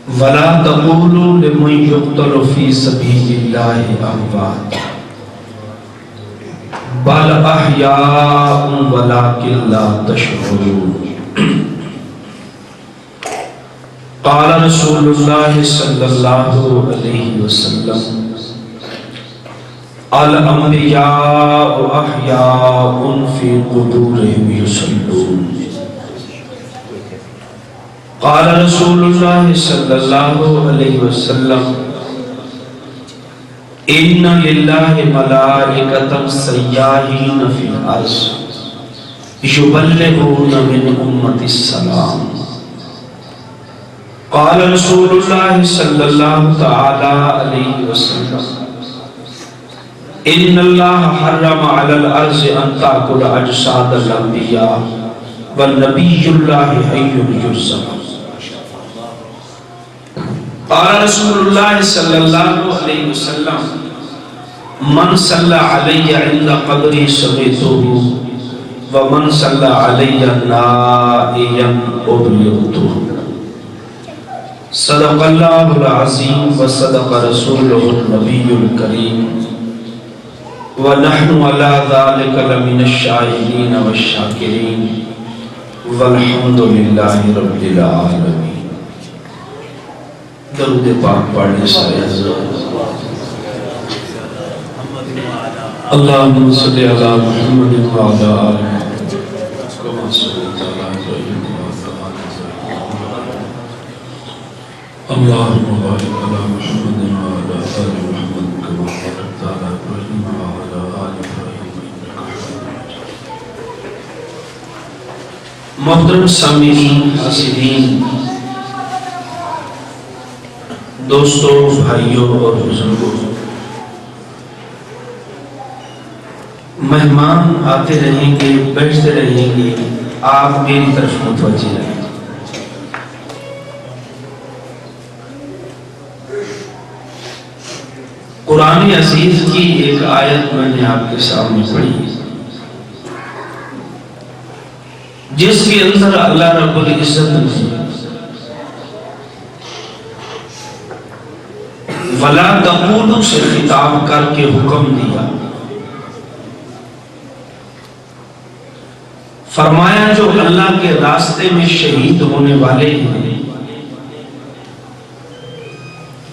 وَلَا تَقُولُوا لِمَنْ يُقْتَلُ فِي سَبِيلِ اللَّهِ أَمْوَاتٌ بَلْ أَحْيَاءٌ وَلَكِنْ لَا تَشْعُرُونَ قال رسول اللہ صلی اللہ علیہ وسلم الانبیاء احیاء فی قبورہم یصلون قال رسول اللہ صلی اللہ علیہ وسلم ان للہ ملائکۃ سیاحین فی الارض یبلغون من امت السلام قال رسول اللہ صلی اللہ تعالی علیہ وسلم ان اللہ حرم علی الارض ان تاکل اجساد الانبیاء والنبی اللہ حی یرزق قال رسول اللہ صلی اللہ علیہ وسلم من صلی علی عند قبری سمیتہ ومن صلی علی نائیا ابلغتہ صدق اللہ العظیم وصدق رسولہ النبی الکریم ونحن علی ذالک لمن الشاہدین والشاکرین والحمد للہ رب العالمین۔ درود پاک پڑھنے سارے حضرات۔ اللہم صلی علی محمد وعلی آل محمد کما صلیت علی ابراہیم وعلی آل ابراہیم۔ اللہم بارک علی محمد وعلی آل محمد کما بارکت علی ابراہیم وعلی آل ابراہیم انک حمید مجید۔ محترم سامعین، حاضرین، دوستوں، بھائیوں اور بزرگوں، مہمان آتے رہیں گے، بیٹھتے رہیں گے، آپ میری طرف متوجہ رہیں۔ قرآن عزیز کی ایک آیت میں نے آپ کے سامنے پڑھی جس کے اندر اللہ رب العزت نے وَلَا تَقُولُوا سے خطاب کر کے حکم دیا، فرمایا جو اللہ کے راستے میں شہید ہونے والے ہیں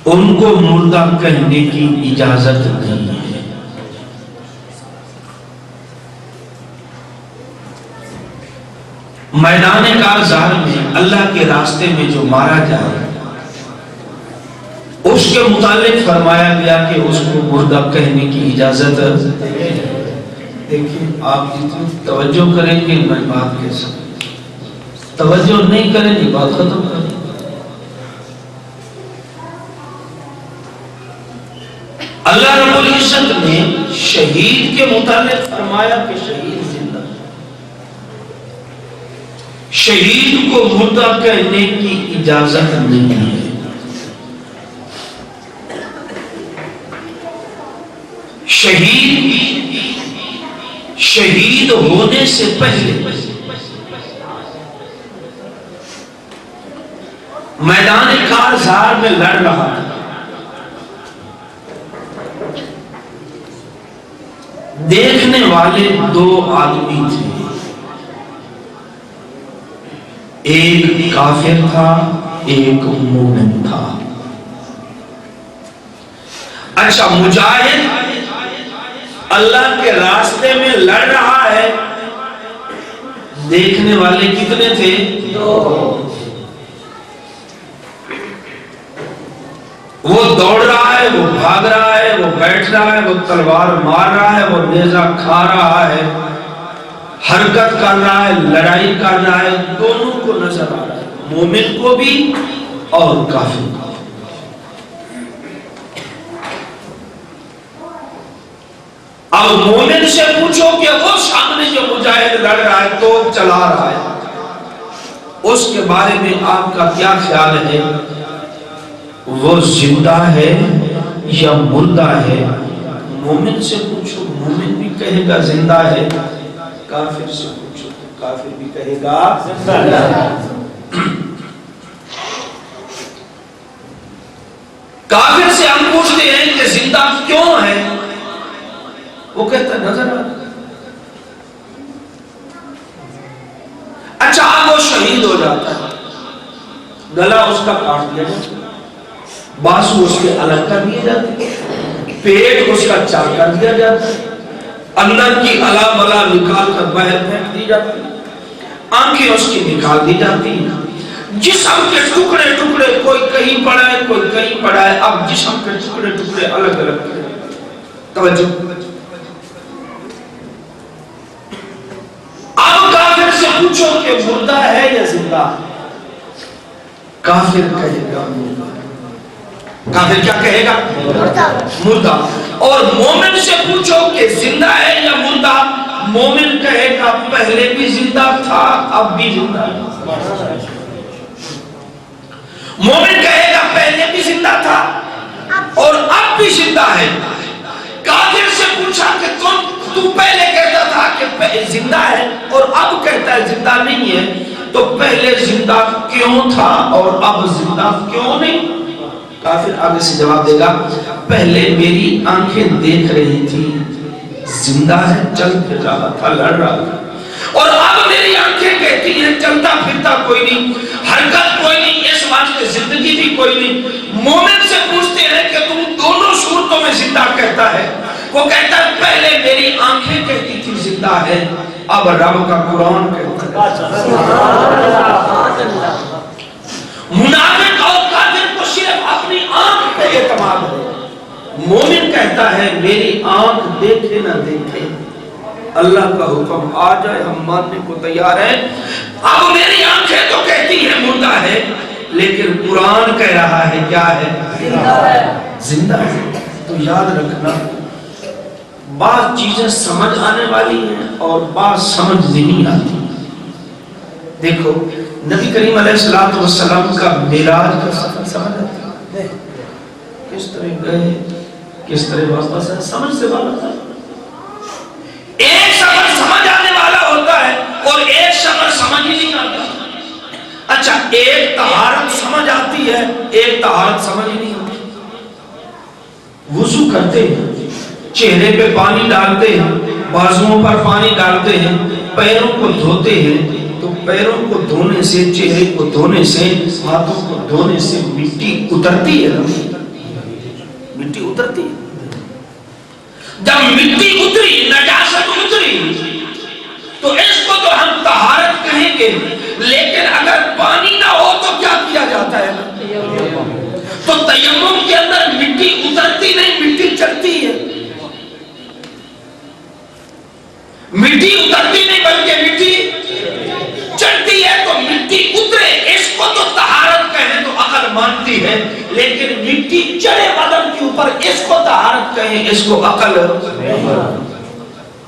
ان کو مردہ کہنے کی اجازت نہیں ہے۔ میدان کارزار میں اللہ کے راستے میں جو مارا جائے اس کے متعلق فرمایا گیا کہ اس کو مردہ کہنے کی اجازت۔ دیکھیں آپ جتنی توجہ کریں گے میں بات کہہ سکتا، توجہ نہیں کریں گے بات ختم کریں۔ اللہ رب العزت نے شہید کے متعلق فرمایا کہ شہید زندہ، شہید کو مردہ کہنے کی اجازت نہیں ہے۔ شہید ہونے سے پہلے میدان کارزار میں لڑ رہا تھا، دیکھنے والے دو آدمی تھے، ایک کافر تھا ایک مومن تھا۔ اچھا، مجاہد اللہ کے راستے میں لڑ رہا ہے، دیکھنے والے کتنے تھے؟ دو۔ وہ دوڑ رہا ہے، وہ بھاگ رہا ہے، وہ بیٹھ رہا ہے، وہ تلوار مار رہا ہے، وہ نیزہ کھا رہا ہے، حرکت کر رہا ہے، لڑائی کر رہا ہے، دونوں کو نظر آ رہا ہے، مومن کو بھی اور کافر کو۔ اب مومن سے پوچھو کہ وہ سامنے جو مجاہد لڑ رہا ہے، توپ چلا رہا ہے، اس کے بارے میں آپ کا کیا خیال ہے؟ وہ زندہ ہے یا مردہ ہے؟ مومن سے پوچھو، مومن بھی کہے گا زندہ ہے، کافر سے پوچھو تو کافر بھی کہے گا زندہ ہے۔ کافر سے ہم پوچھتے ہیں کہ زندہ کیوں ہے؟ وہ کہتا ہے نظر آ رہا۔ اچھا اب وہ شہید ہو جاتا ہے، گلا اس کا کاٹ دیا جاتا ہے، بازو اس کے الگ کر دیے جاتے ہیں، پیٹ اس کا چار کر دیا جاتا ہے، اندر کی الا بلا نکال کر باہر پھینک دی جاتی ہے، آنکھیں اس کی نکال دی جاتی ہیں، جسم کے ٹکڑے ٹکڑے کوئی کہیں پڑا ہے کوئی کہیں پڑا ہے، اب جسم کے ٹکڑے ٹکڑے الگ الگ کریں۔ توجہ، اب کافر سے پوچھو کہ مردہ ہے یا زندہ؟ کافر کہے گا مردہ۔ کافر کیا کہے گا؟ مردہ۔ اور مومن سے پوچھو کہ زندہ ہے یا مردہ؟ مومن کہے گا پہلے بھی زندہ تھا اب بھی زندہ ہے۔ مومن کہے گا پہلے بھی زندہ تھا اور اب بھی زندہ ہے۔ کافر سے پوچھا کہ تو پہلے کہتا تھا کہ زندہ ہے اور اب کہتا ہے زندہ نہیں ہے، تو پہلے زندہ کیوں تھا اور اب زندہ کیوں نہیں؟ کافر آگے سے جواب دے گا، پہلے میری آنکھیں دیکھ رہی تھی زندہ ہے، چل پھر رہا تھا، لڑ رہا تھا، اور اب میری آنکھیں کہتی ہیں چلتا پھرتا کوئی نہیں، حرکت کوئی نہیں، اس واسطے زندگی بھی کوئی نہیں۔ مومن سے پوچھتے ہیں کہ تم دونوں صورتوں میں زندہ کہتا ہے؟ وہ کہتا ہے پہلے میری آنکھیں کہتی تھی زندہ ہے، اب رب کا قرآن کہتا ہے۔ منافق اور کافر کو صرف اپنی آنکھ پہ اعتماد ہے، مومن کہتا ہے میری آنکھ دیکھے نہ دیکھے، اللہ کا حکم آ جائے ہم ماننے کو تیار ہیں۔ اب میری آنکھیں تو کہتی ہیں مردہ ہے، لیکن قرآن کہہ رہا ہے کیا ہے؟ زندہ ہے۔ تو یاد رکھنا، بعض چیزیں سمجھ آنے والی ہیں اور بعض سمجھ نہیں آتی۔ دیکھو نبی کریم علیہ السلام کا معراج کا سفر سمجھ آتا ہے، کس طرح گئے کس طرح واپس ہے، سمجھ سے والا تھا۔ ایک سفر سمجھ آنے والا ہوتا ہے اور ایک سفر سمجھ ہی نہیں آتا۔ اچھا ایک طہارت سمجھ آتی ہے، ایک طہارت سمجھ ہی نہیں آتی۔ وضو کرتے ہیں، چہرے پہ پانی ڈالتے ہیں، بازوؤں پر پانی ڈالتے ہیں، پیروں کو دھوتے ہیں، تو پیروں کو دھونے سے، چہرے کو دھونے سے، ہاتھوں کو دھونے سے مٹی اترتی ہے، مٹی اترتی ہے۔ جب مٹی اتری، نجاست اتری، تو اس کو تو ہم طہارت کہیں گے، لیکن اگر پانی نہ ہو تو کیا کیا جاتا ہے؟ تو تیمم کے اندر مٹی اترتی نہیں، مٹی چڑھتی ہے۔ مٹی اترتی نہیں بلکہ مٹی چڑھتی ہے، تو مٹی اترے اس کو تو طہارت کہیں تو عقل مانتی ہے، لیکن مٹی چڑھے بدن کے اوپر اس کو طہارت کہیں اس کو عقل۔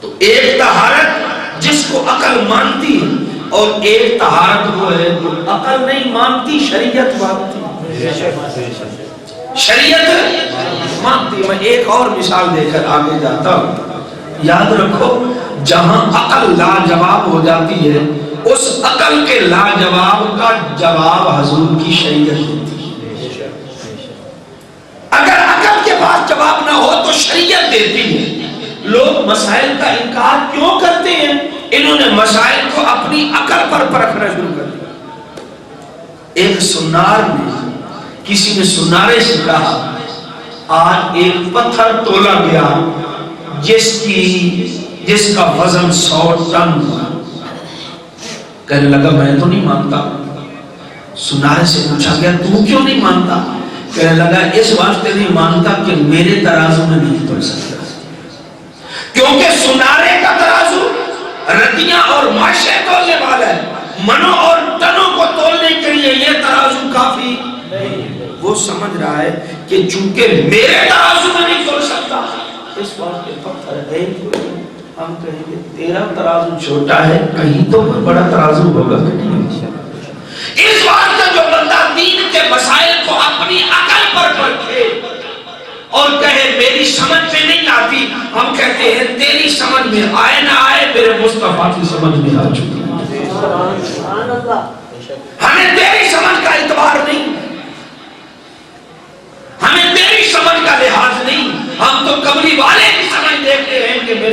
تو ایک طہارت جس کو عقل مانتی ہے اور ایک طہارت وہ ہے جو عقل نہیں مانتی، شریعت مانتی۔ شریعت مانتی۔ میں ایک اور مثال دے کر آگے جاتا ہوں۔ یاد رکھو جہاں عقل لاجواب ہو جاتی ہے، اس عقل کے لاجواب کا جواب حضور کی شریعت ہوتی ہے۔ اگر عقل کے پاس جواب نہ ہو تو شریعت دیتی ہے۔ لوگ مسائل کا انکار کیوں کرتے ہیں؟ انہوں نے مسائل کو اپنی عقل پر پرکھنا شروع کر دیا۔ ایک سنار میں کسی نے سنارے سے کہا آج ایک پتھر تولا گیا جس کا وزن 100 ٹن ہوا۔ کہنے لگا میں تو نہیں مانتا۔ سنارے سے پوچھا گیا تو کیوں نہیں مانتا؟ کہنے لگا اس واسطے نہیں مانتا کہ میرے ترازو میں نہیں تول سکتا، کیونکہ سنارے کا ترازو ردیاں اور ماشے تولنے والا ہے، منوں اور ٹنوں کو تولنے کے لیے یہ ترازو کافی نہیں۔ وہ سمجھ رہا ہے کہ چونکہ میرے ترازو میں نہیں تول سکتا اس واسطے پتھر ہے کوئی۔ ہم کہیں گے تیرا ترازو چھوٹا ہے، کہیں تو بڑا ترازو ہوگا کہ نہیں؟ اس واسطے جو بندہ دین کے مسائل کو اپنی عقل پر پرکھے اور کہے میری سمجھ میں نہیں آتی، ہم کہتے ہیں تیری سمجھ میں آئے نہ آئے میرے مصطفیٰ کی سمجھ میں آ چکی ہے۔ ہمیں تیری سمجھ کا اعتبار نہیں، ہمیں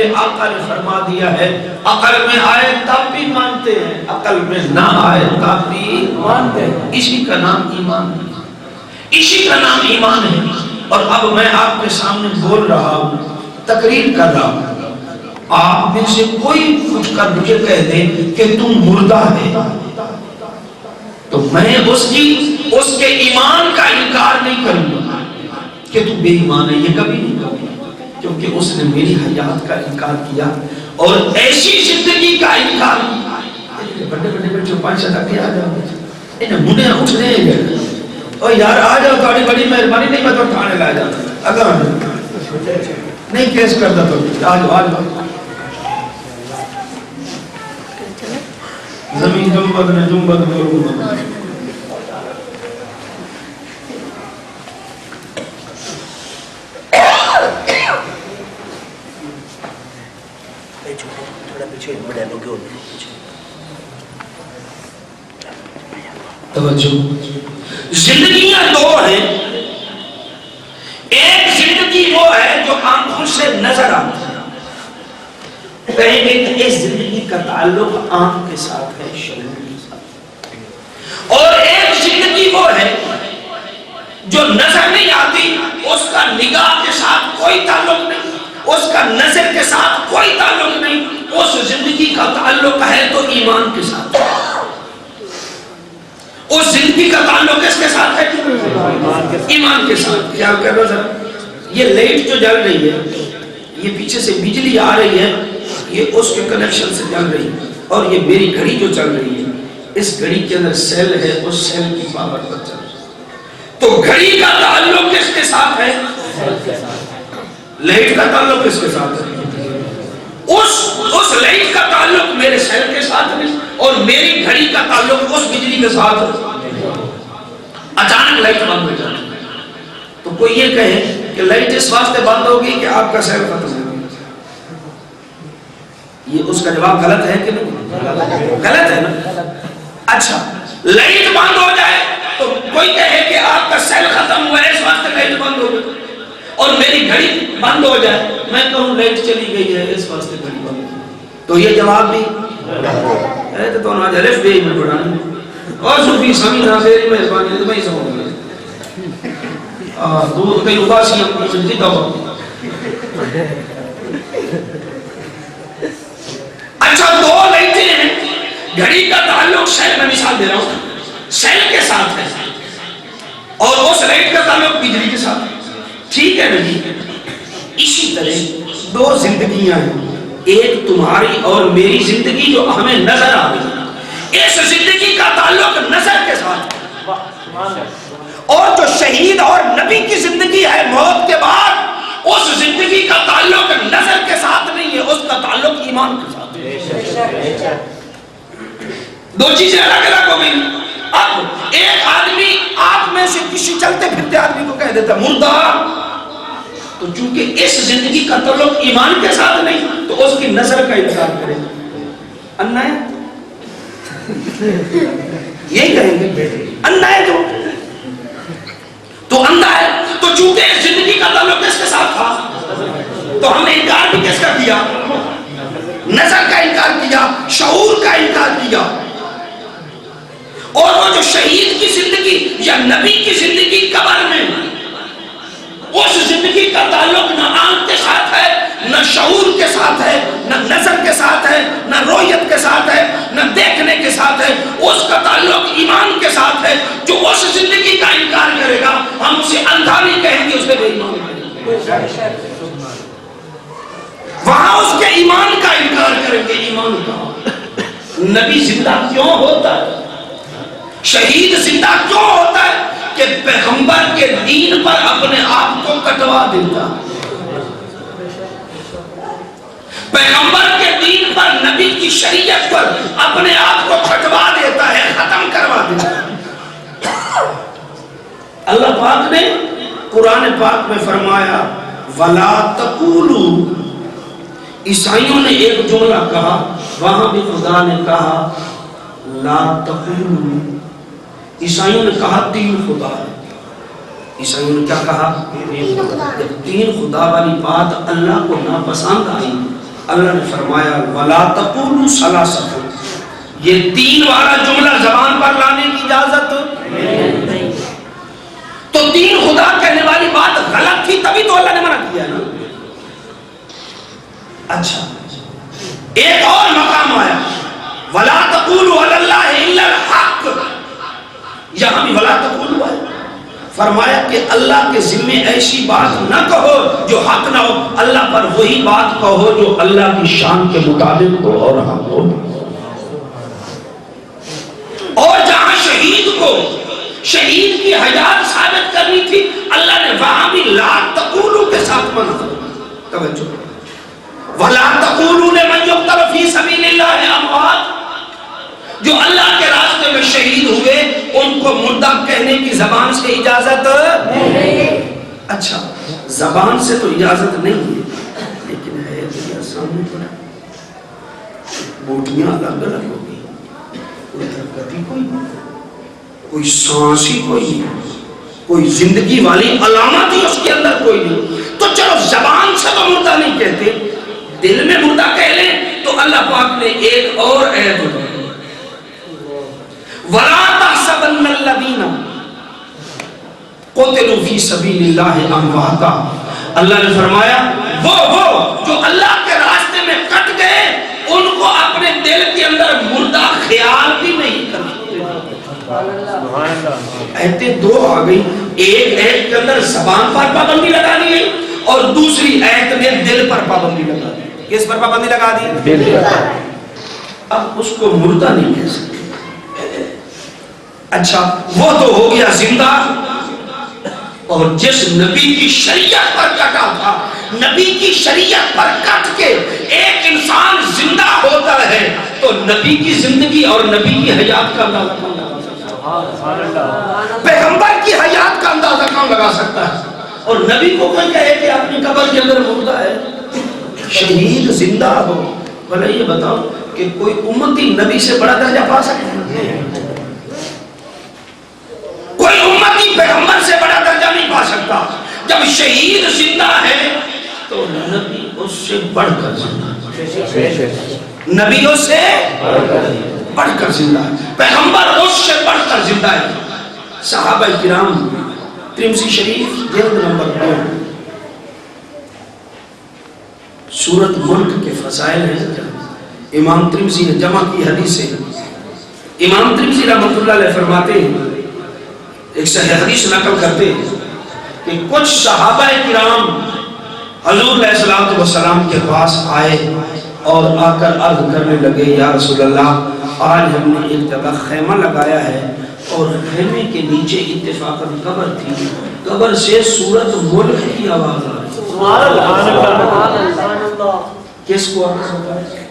میرے آقا نے فرما دیا ہے عقل میں آئے تب بھی مانتے ہیں، عقل میں نہ آئے تب بھی مانتے ہیں۔ اسی کا نام ایمان ہے، اسی کا نام ایمان ہے۔ اور اب میں آپ کے سامنے بول رہا ہوں، تقریر کر رہا ہوں، آپ میں سے کوئی کچھ کر مجھے کہہ دے کہ تم مردہ ہے تو میں اس کے ایمان کا انکار نہیں کروں گا کہ تو بے ایمان ہے، یہ کبھی نہیں کروں گا، کیونکہ اس نے میری حیات کا انکار کیا اور ایسی زندگی کا انکار کیا۔ بڑے بڑے بچوں 5 تک آ جاؤ، انہیں منہ اٹھنے ہیں اور یار آ جاؤ، تھوڑی بڑی مہربانی نہیں، میں تو ٹھانے لا جاتا اگر نہیں کیس کرتا تو آ جاؤ، آ جاؤ۔ زمین جنبت نے جنبت میں توجہ، زندگیاں دو ہیں، ایک زندگی وہ ہے جو آنکھوں سے نظر آتی ہے، کہیں گے کہ اس زندگی کا تعلق آنکھ کے ساتھ ہے، شعور کے ساتھ، اور ایک زندگی وہ ہے جو نظر نہیں آتی، اس کا نگاہ کے ساتھ کوئی تعلق نہیں، اس کا نظر کے ساتھ کوئی تعلق نہیں، اس زندگی کا تعلق ہے تو ایمان کے ساتھ، اس زندگی کا تعلق کس کے ساتھ ہے؟ ایمان کے ساتھ۔ خیال کرنا ذرا، یہ لائٹ جو جل رہی ہے، یہ پیچھے سے بجلی آ رہی ہے، یہ اس کے کنیکشن سے جل رہی ہے، اور یہ میری گھڑی جو چل رہی ہے، اس گھڑی کے اندر سیل ہے، اس سیل کی پاور پر چل رہی ہے، تو گھڑی کا تعلق کس کے ساتھ ہے؟ لائٹ کا تعلق کس کے ساتھ ہے؟ اس لائٹ کا تعلق میرے سیل کے ساتھ نہیں، اور میری گھڑی کا تعلق اس بجلی کے ساتھ ہے۔ اچانک لائٹ بند ہو جائے تو کوئی یہ کہے کہ لائٹ اس واسطے بند ہوگی کہ آپ کا سیل ختم ہو، یہ اس کا جواب غلط ہے کہ نہیں؟ غلط ہے نا۔ اچھا، لائٹ بند ہو جائے تو کوئی کہے کہ آپ کا سیل ختم ہوا ہے اس واسطے لائٹ بند ہو گئی، اور میری گھڑی بند ہو جائے، میں کہوں لائٹ چلی گئی ہے اس واسطے گھڑی بند ہو گئی، تو یہ جواب بھی ہے تو آج الف بے میں پڑھانا اور صوفی سمی ناظری میں اسبانی تو میں ہی سمجھ گیا دو کئی اداسی ہم سمجھتی تھا۔ اچھا، دو لائٹیں ہیں، گھڑی کا تعلق سیل، میں مثال دے رہا ہوں، سیل کے ساتھ ہے، اور اس لائٹ کا تعلق بجلی کے ساتھ ہے، ٹھیک ہے نہیں؟ اسی طرح دو زندگیاں ہیں، ایک تمہاری اور میری زندگی جو ہمیں نظر آ رہی ہے، اس زندگی کا تعلق نظر کے ساتھ ہے، اور جو شہید اور نبی کی زندگی ہے موت کے بعد، اس زندگی کا تعلق نظر کے ساتھ نہیں ہے، اس کا تعلق ایمان کے ساتھ ہے۔ دو چیزیں الگ الگ ہو گئی۔ اب ایک آدمی آپ میں سے کسی چلتے پھرتے آدمی کو کہہ دیتا مردہ، تو چونکہ اس زندگی کا تعلق ایمان کے ساتھ نہیں تو اس کی نظر کا انکار کرے، انا ہے، یہی کہیں گے انا ہے، تو اندھا ہے، تو چونکہ اس زندگی کا تعلق کس کے ساتھ تھا تو ہم نے انکار بھی کس کا کیا؟ نظر کا انکار کیا، شعور کا انکار کیا۔ اور وہ جو شہید کی زندگی یا نبی کی زندگی قبر میں، اس زندگی کا تعلق نہ آنکھ کے ساتھ ہے، نہ شعور کے ساتھ ہے، نہ نظر کے ساتھ ہے، نہ رویت کے ساتھ ہے، نہ دیکھنے کے ساتھ ہے، اس کا تعلق ایمان کے ساتھ ہے۔ جو اس زندگی کا انکار کرے گا ہم اسے اندھا نہیں کہیں گے، اسے بے ایمان کہیں گے، وہاں اس کے ایمان کا انکار کریں گے۔ ایمان کا نبی زندہ کیوں ہوتا ہے؟ شہید زندہ کیوں ہوتا ہے؟ کہ پیغمبر کے دین پر اپنے آپ کو کٹوا دیتا، پیغمبر کے دین پر، نبی کی شریعت پر اپنے آپ کو کٹوا دیتا ہے، ختم کروا دیتا ہے۔ اللہ پاک نے قرآن پاک میں فرمایا وَلَا تَقُولُوا، عیسائیوں نے ایک جملہ کہا، وہاں بھی خدا نے کہا لا تقولوا۔ عیسائیوں نے کہا تین خدا ہے، عیسائیوں نے کیا کہا؟ تین خدا والی بات اللہ کو ناپسند آئی، اللہ نے فرمایا وَلَا تَقُولُوا ثَلَاثَةٌ، یہ 3 والا جملہ زبان پر لانے کی اجازت نہیں۔ تو 3 خدا کہنے والی بات غلط تھی، تبھی تو اللہ نے منع کیا نا۔ اچھا ایک اور مقام آیا وَلَا تَقُولُوا عَلَى اللَّهِ إِلَّا الْحَقِّ، یہاں بھی وَلَا تَقُولُوا ہے، فرمایا کہ اللہ کے ذمے ایسی بات نہ کہو جو حق نہ ہو، اللہ پر وہی بات کہو جو اللہ کی شان کے مطابق ہو اور حق ہو۔ اور جہاں شہید کو شہید کی حیات ثابت کرنی تھی، اللہ نے وہاں بھی لا تقولوا کے ساتھ منع کیا۔ توجہ، وَلَا تَقُولُوا لِمَن يُقْتَلُ فِي سَبِيلِ اللَّهِ أَمْوَاتٌ، جو اللہ کے راستے میں شہید ہوئے ان کو مردہ کہنے کی زبان سے اجازت نہیں۔ اچھا زبان سے تو اجازت نہیں ہے، لیکن ہے تو سامنے پڑا، بوٹیاں الگ الگ ہوگی، کوئی حرکتی کوئی نہیں، کوئی سانس ہی کوئی نہیں، کوئی زندگی والی علامات ہی اس کے اندر کوئی نہیں۔ تو چلو زبان سے تو مردہ نہیں کہتے، دل میں مردہ کہہ لیں تو اللہ پاک نے ایک اور آیت بتائی وَلَا تَحْسَبَنَّ الَّذِينَ قُتِلُوا فِي سَبِيلِ اللَّهِ أَمْوَاتًا، اللہ نے فرمایا وہ جو اللہ کے راستے میں کٹ گئے ان کو اپنے دل کے اندر مردہ خیال بھی نہیں کرتے۔ ایتیں 2 آ گئی، ایک ایت کے اندر زبان پر پابندی لگا دی گئی اور دوسری ایت میں دل پر پابندی لگا دی۔ کس پر پابندی لگا دی؟ دل پر۔ اب اس کو مردہ نہیں کہہ سکتے۔ اچھا وہ تو ہو گیا زندہ، اور جس نبی کی شریعت پر کٹا تھا، نبی کی شریعت پر کٹ کے ایک انسان زندہ ہوتا ہے تو نبی کی زندگی اور نبی کی حیات کا اندازہ کون لگا سکتا ہے؟ پیغمبر کی حیات کا اندازہ کون لگا سکتا ہے؟ اور نبی کو کوئی کہے کہ اپنی قبر کے اندر مردہ ہے، شہید زندہ ہو، بھلا یہ بتاؤ کہ کوئی امتی نبی سے بڑا درجہ پا سکتا ہے؟ کوئی امتی پیغمبر سے بڑا درجہ نہیں پا سکتا۔ جب شہید زندہ ہے تو نبی اس سے بڑھ کر زندہ ہے، نبی اس سے بڑھ کر زندہ ہے، پیغمبر اس سے بڑھ کر زندہ ہے۔ صحابہ کرام ترمذی شریف جلد نمبر 2 سورۃ ملک کے فضائل ہیں، امام ترمذی نے جمع کی حدیث سے۔ امام ترمذی رحمۃ اللہ علیہ فرماتے ہیں، ایک صحیح حدیث نقل کرتے ہیں کہ کچھ صحابہ کرام حضور علیہ الصلوۃ والسلام کے پاس آئے اور آ کر عرض کرنے لگے یا رسول اللہ آج ہم نے ایک جگہ خیمہ لگایا ہے اور خیمے کے نیچے اتفاقاً قبر تھی، قبر سے سورۃ ملک کی آواز آ رہی۔ سبحان اللہ، کس کو آواز آ رہی؟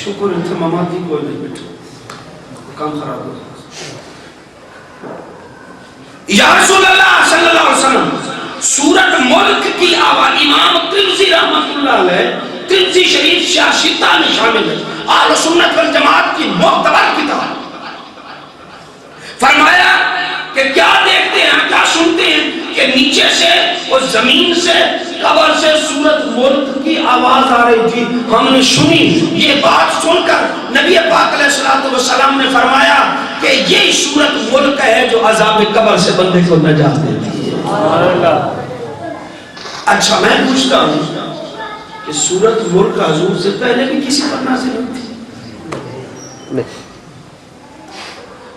شکر اتماماتی کوئی نہیں بیٹھو، کام خراب ہو گیا۔ یا رسول اللہ صلی اللہ علیہ وسلم سورۃ ملک کی آواز، امام ترمذی رحمۃ اللہ علیہ ترمذی شریف شاشتہ میں شامل ہے، اہل سنت والجماعت کی معتبر کتاب۔ فرمایا کہ کیا دیکھتے ہیں، کیا سنتے ہیں کہ نیچے سے اور زمین سے قبر سے سورۃ ملک کی آواز آ رہی تھی، ہم نے سنی۔ یہ بات سن کر نبی پاک علیہ الصلوۃ والسلام نے فرمایا کہ یہ سورۃ ملک ہے جو عذاب قبر سے بندے کو نجات دیتی ہے۔ اچھا میں پوچھتا ہوں کہ سورۃ ملک حضور سے پہلے بھی کسی پر نازل ہوئی تھی؟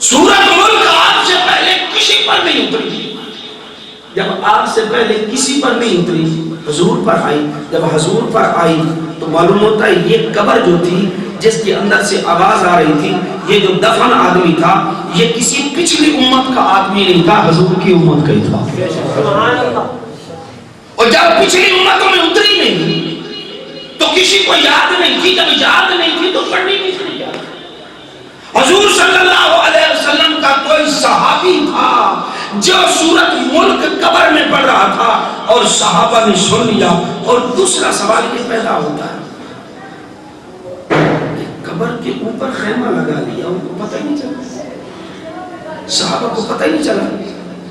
سورۃ ملک آپ سے پہلے کسی پر نہیں اتری، جب آپ سے پہلے کسی پر نہیں اتری حضور پر آئی، جب حضور پر آئی تو معلوم ہوتا ہے یہ قبر جو تھی جس کے اندر سے آواز آ رہی تھی، یہ جو دفن آدمی تھا یہ کسی پچھلی امت کا آدمی نہیں تھا، حضور کی امت کا ہی تھا۔ اور جب پچھلی امتوں میں اتری نہیں تو کسی کو یاد نہیں تھی، جب یاد نہیں تھی تو پڑھنی کس نے یاد؟ حضور صلی اللہ علیہ وسلم کا کوئی صحابی تھا جو سورۃ ملک قبر میں پڑھ رہا تھا اور صحابہ نے سن لیا۔ اور دوسرا سوال یہ پیدا ہوتا ہے کہ قبر کے اوپر خیمہ لگا لیا، ان کو پتہ ہی نہیں چلا، صحابہ کو پتہ ہی نہیں چلا۔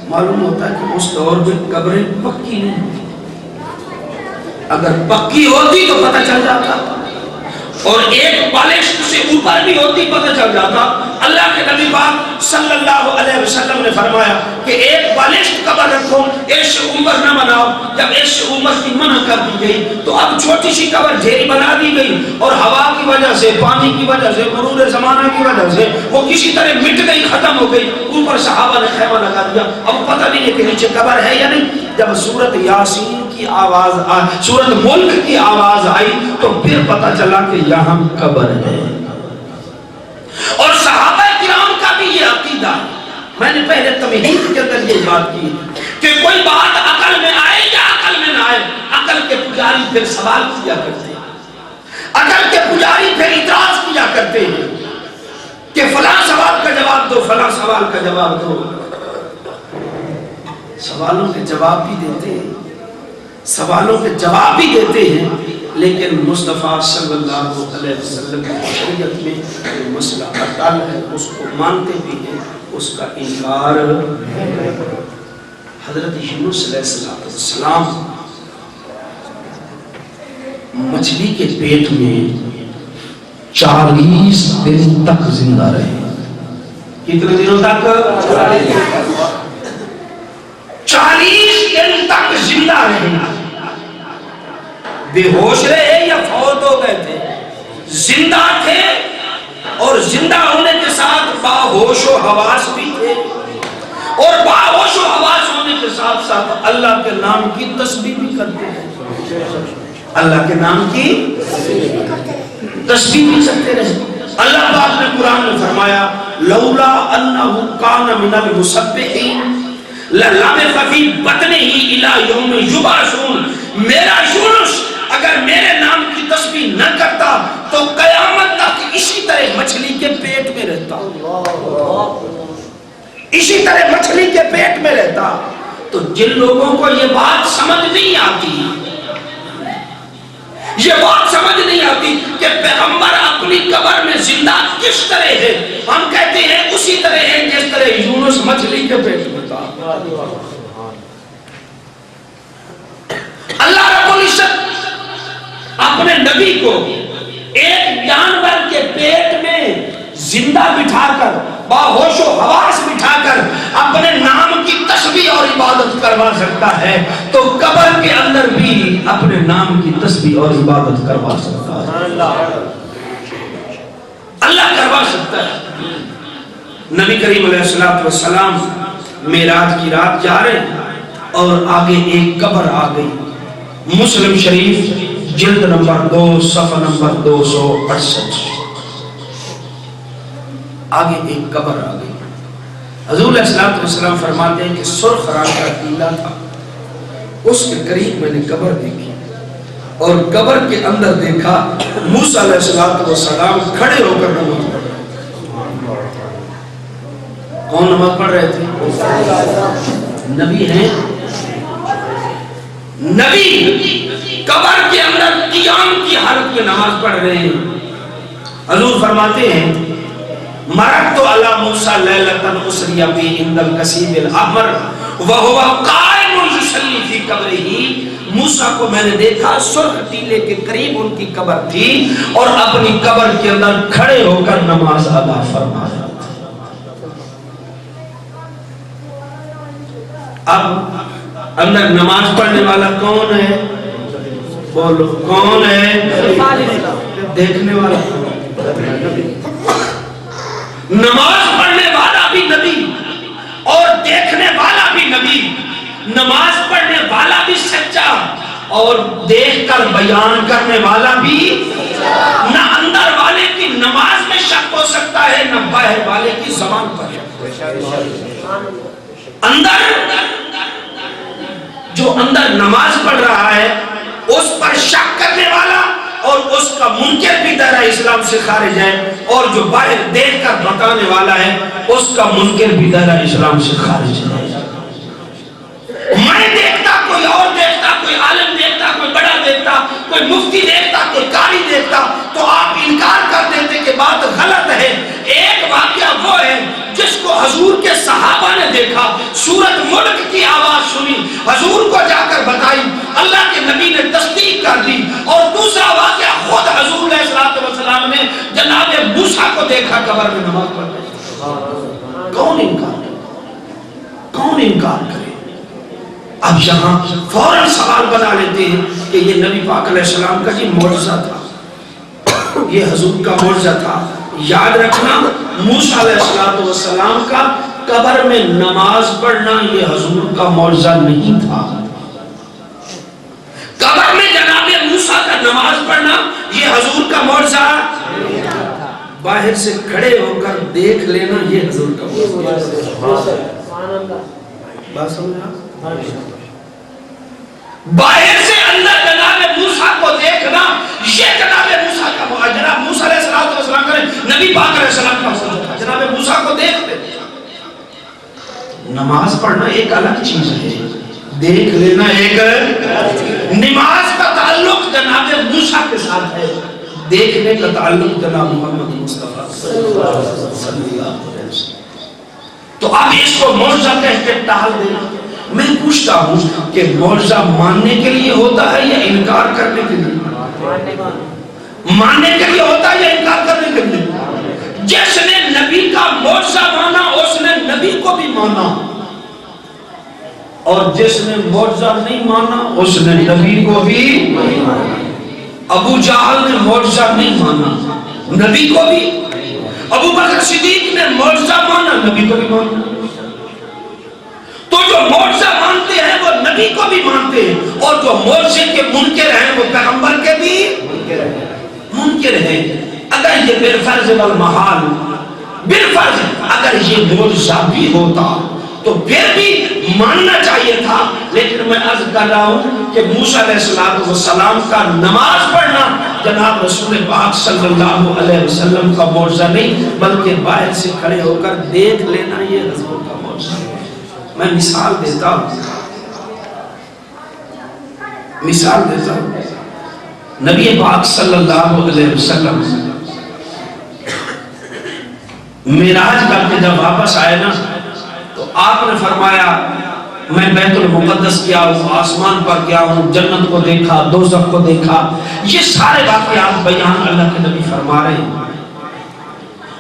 معلوم ہوتا ہے کہ اس دور میں قبریں پکی نہیں ہوتی، اگر پکی ہوتی تو پتہ چل جاتا، اور ایک بالشت سے اوپر بھی ہوتی پتہ چل جاتا۔ اللہ کے نبی پاک صلی اللہ علیہ وسلم نے فرمایا کہ ایک بالشت قبر رکھو، ایش عمر نہ بناؤ۔ جب ایش عمر کی منع کر دی گئی تو اب چھوٹی سی قبر ڈھیری بنا دی گئی، اور ہوا کی وجہ سے، پانی کی وجہ سے، مرور زمانہ کی وجہ سے وہ کسی طرح مٹ گئی، ختم ہو گئی۔ اوپر صحابہ نے خیمہ لگا دیا، اب پتہ نہیں ہے کہ نیچے قبر ہے یا نہیں۔ جب سورت یاسین کی آواز سورت ملک کی آواز آئی تو پھر پتہ چلا کہ یہاں قبر ہے۔ اور صحابہ کرام کا بھی یہ عقیدہ، میں نے پہلے تمہید کے اندر یہ بات کی کہ کوئی بات عقل میں آئے یا عقل میں نہ آئے، عقل کے پجاری پھر سوال کیا کرتے ہیں، عقل کے پجاری پھر اعتراض کیا کرتے ہیں کہ فلاں سوال کا جواب دو، فلاں سوال کا جواب دو۔ سوالوں کے جواب بھی دیتے ہیں، سوالوں کے جواب بھی دیتے ہیں، لیکن مصطفیٰ صلی اللہ علیہ وسلم کی شریعت میں جو مسئلہ اٹل ہے اس کو مانتے بھی ہیں، اس کا انکار۔ حضرت یونس علیہ السلام مچھلی کے پیٹ میں 40 دن تک زندہ رہے۔ کتنے دنوں تک؟ 40 دن تک زندہ رہے۔ بے ہوش رہے یا فوت ہو گئے تھے؟ زندہ تھے، اور زندہ ہونے کے ساتھ باہوش و حواس بھی تھے، اور باہوش و حواس ہونے کے ساتھ ساتھ اللہ کے نام کی تسبیح بھی کرتے ہیں، اللہ کے نام کی تسبیح بھی کرتے رہے۔ اللہ پاک نے قرآن میں فرمایا لولا انہ کان من المسبحین للبث فی بطنہ الی یوم یبعثون۔ میرا یونس اگر میرے نام کی تسبیح نہ کرتا تو قیامت تک اسی طرح مچھلی کے پیٹ میں رہتا، اسی طرح مچھلی کے پیٹ میں رہتا۔ تو جن لوگوں کو یہ بات سمجھ نہیں آتی، یہ بات سمجھ نہیں آتی کہ پیغمبر اپنی قبر میں زندہ کس طرح ہے، ہم کہتے ہیں اسی طرح ہے جس طرح یونس مچھلی کے پیٹ میں تھا۔ اللہ رب العزت اپنے نبی کو ایک جانور کے پیٹ میں زندہ بٹھا کر، باہوش و حواس بٹھا کر اپنے نام کی تسبیح اور عبادت کروا سکتا ہے، تو قبر کے اندر بھی اپنے نام کی تسبیح اور عبادت کروا سکتا ہے۔ اللہ کروا سکتا ہے۔ نبی کریم علیہ السلام معراج کی رات جا رہے ہیں اور آگے ایک قبر آ گئی۔ مسلم شریف جلد نمبر 2 صفحہ نمبر 268، آگے ایک قبر آ گئی۔ حضور علیہ السلام فرماتے ہیں کہ سرخ رنگ کا ٹیلا تھا، اس کے قریب میں نے قبر دیکھی، اور قبر کے اندر دیکھا موسیٰ علیہ السلام کھڑے ہو کر نماز پڑھ رہے تھے۔ کون نماز پڑھ رہے تھے؟ نبی ہیں، نبی قبر کے اندر قیام کی حالت میں نماز پڑھ رہے ہیں۔ حضور فرماتے ہیں مررت علی موسیٰ لیلۃ اسری بی عند الکثیب الاحمر وہو قائم یصلی فی قبرہ۔ موسیٰ کو میں نے دیکھا، سرخ ٹیلے کے قریب ان کی قبر تھی، اور اپنی قبر کے اندر کھڑے ہو کر نماز ادا فرما رہا تھا۔ اب اندر نماز پڑھنے والا کون ہے؟ بولو کون ہے؟ دیکھنے والا۔ نماز پڑھنے والا بھی نبی اور دیکھنے والا بھی نبی، نماز پڑھنے والا بھی سچا اور دیکھ کر بیان کرنے والا بھی۔ نہ اندر والے کی نماز میں شک ہو سکتا ہے، نہ باہر والے کی زبان پر۔ اندر جو اندر نماز پڑھ رہا ہے اس پر شک کرنے والا اور اس کا منکر بھی دائرہ اسلام سے خارج ہے، اور جو باہر دیکھ کر بتانے والا ہے اس کا منکر بھی دائرہ اسلام سے خارج ہے۔ میں دیکھتا، کوئی اور دیکھتا، کوئی عالم دیکھتا، کوئی بڑا دیکھتا، کوئی مفتی دیکھتا، کوئی قاری دیکھتا، تو آپ انکار کر دیتے کہ بات غلط ہے۔ ایک واقعہ وہ ہے جس کو حضور کے صحابہ نے دیکھا، سورت ملک کی آواز سنی، حضور کو جا کر بتائی، اللہ کے نبی نے تصدیق کر دی. اور دوسرا واقعہ خود حضور علیہ السلام نے جناب موسیٰ کو دیکھا قبر میں نماز پڑھتے. کون انکار کرے؟ کون انکار کرے؟ اب یہاں فوراً سوال بنا لیتے ہیں کہ یہ نبی پاک علیہ السلام کا یہ معجزہ تھا, یہ حضور کا معجزہ تھا. یاد رکھنا موسیٰ علیہ السلام کا قبر میں نماز پڑھنا یہ حضور کا معجزہ نہیں تھا. قبر میں جناب موسیٰ کا نماز پڑھنا یہ حضور کا معجزہ نہیں تھا. باہر سے کھڑے ہو کر دیکھ لینا یہ حضور کا معجزہ. بات سمجھا؟ باہر سے اندر جناب موسیٰ کو دیکھنا یہ جناب موسیٰ کا معجزہ. جناب موسیٰ علیہ السلام کا نبی پاک علیہ السلام کا معجزہ تھا. جناب موسیٰ کو دیکھ لے. نماز پڑھنا ایک الگ چیز ہے, دیکھ لینا ایک. نماز کا تعلق جناب موسیٰ کے ساتھ ہے, دیکھنے کا تعلق جناب محمد مصطفیٰ صلی اللہ علیہ وسلم. تو اب اس کو معجزہ کہہ کے ٹال دینا. میں پوچھتا ہوں کہ معجزہ ماننے کے لیے ہوتا ہے یا انکار کرنے کے لیے؟ ماننے کے لیے ہوتا ہے یا انکار کرنے کے لیے؟ جس نے نبی کا معجزہ مانا اس نے نبی کو بھی مانا, اور جس نے معجزہ نہیں مانا اس نے نبی کو بھی. ابو جہل نے معجزہ نہیں مانا, نبی کو بھی. ابو بکر صدیق نے معجزہ مانا, نبی کو بھی مانا. تو جو معجزہ مانتے ہیں وہ نبی کو بھی مانتے ہیں, اور جو معجزے کے منکر ہیں وہ پیغمبر کے بھی منکر ہیں. اگر یہ بالفرض والمحال, بالفرض اگر یہ معجزہ بھی ہوتا تو پھر بھی ماننا چاہیے تھا. لیکن میں عرض کر رہا ہوں کہ موسیٰ علیہ السلام کا نماز پڑھنا جناب رسول پاک صلی اللہ علیہ وسلم کا معجزہ نہیں, بلکہ باہر سے کھڑے ہو کر دیکھ لینا یہ حضور کا معجزہ ہے. میں مثال دیتا ہوں, مثال دیتا ہوں. نبی پاک صلی اللہ علیہ وسلم معراج کر کے جب واپس آئے نا تو آپ نے فرمایا میں بیت المقدس گیا ہوں, آسمان پر گیا ہوں, جنت کو دیکھا, دوزخ کو دیکھا. یہ سارے واقعات بیان اللہ کے نبی فرما رہے ہیں.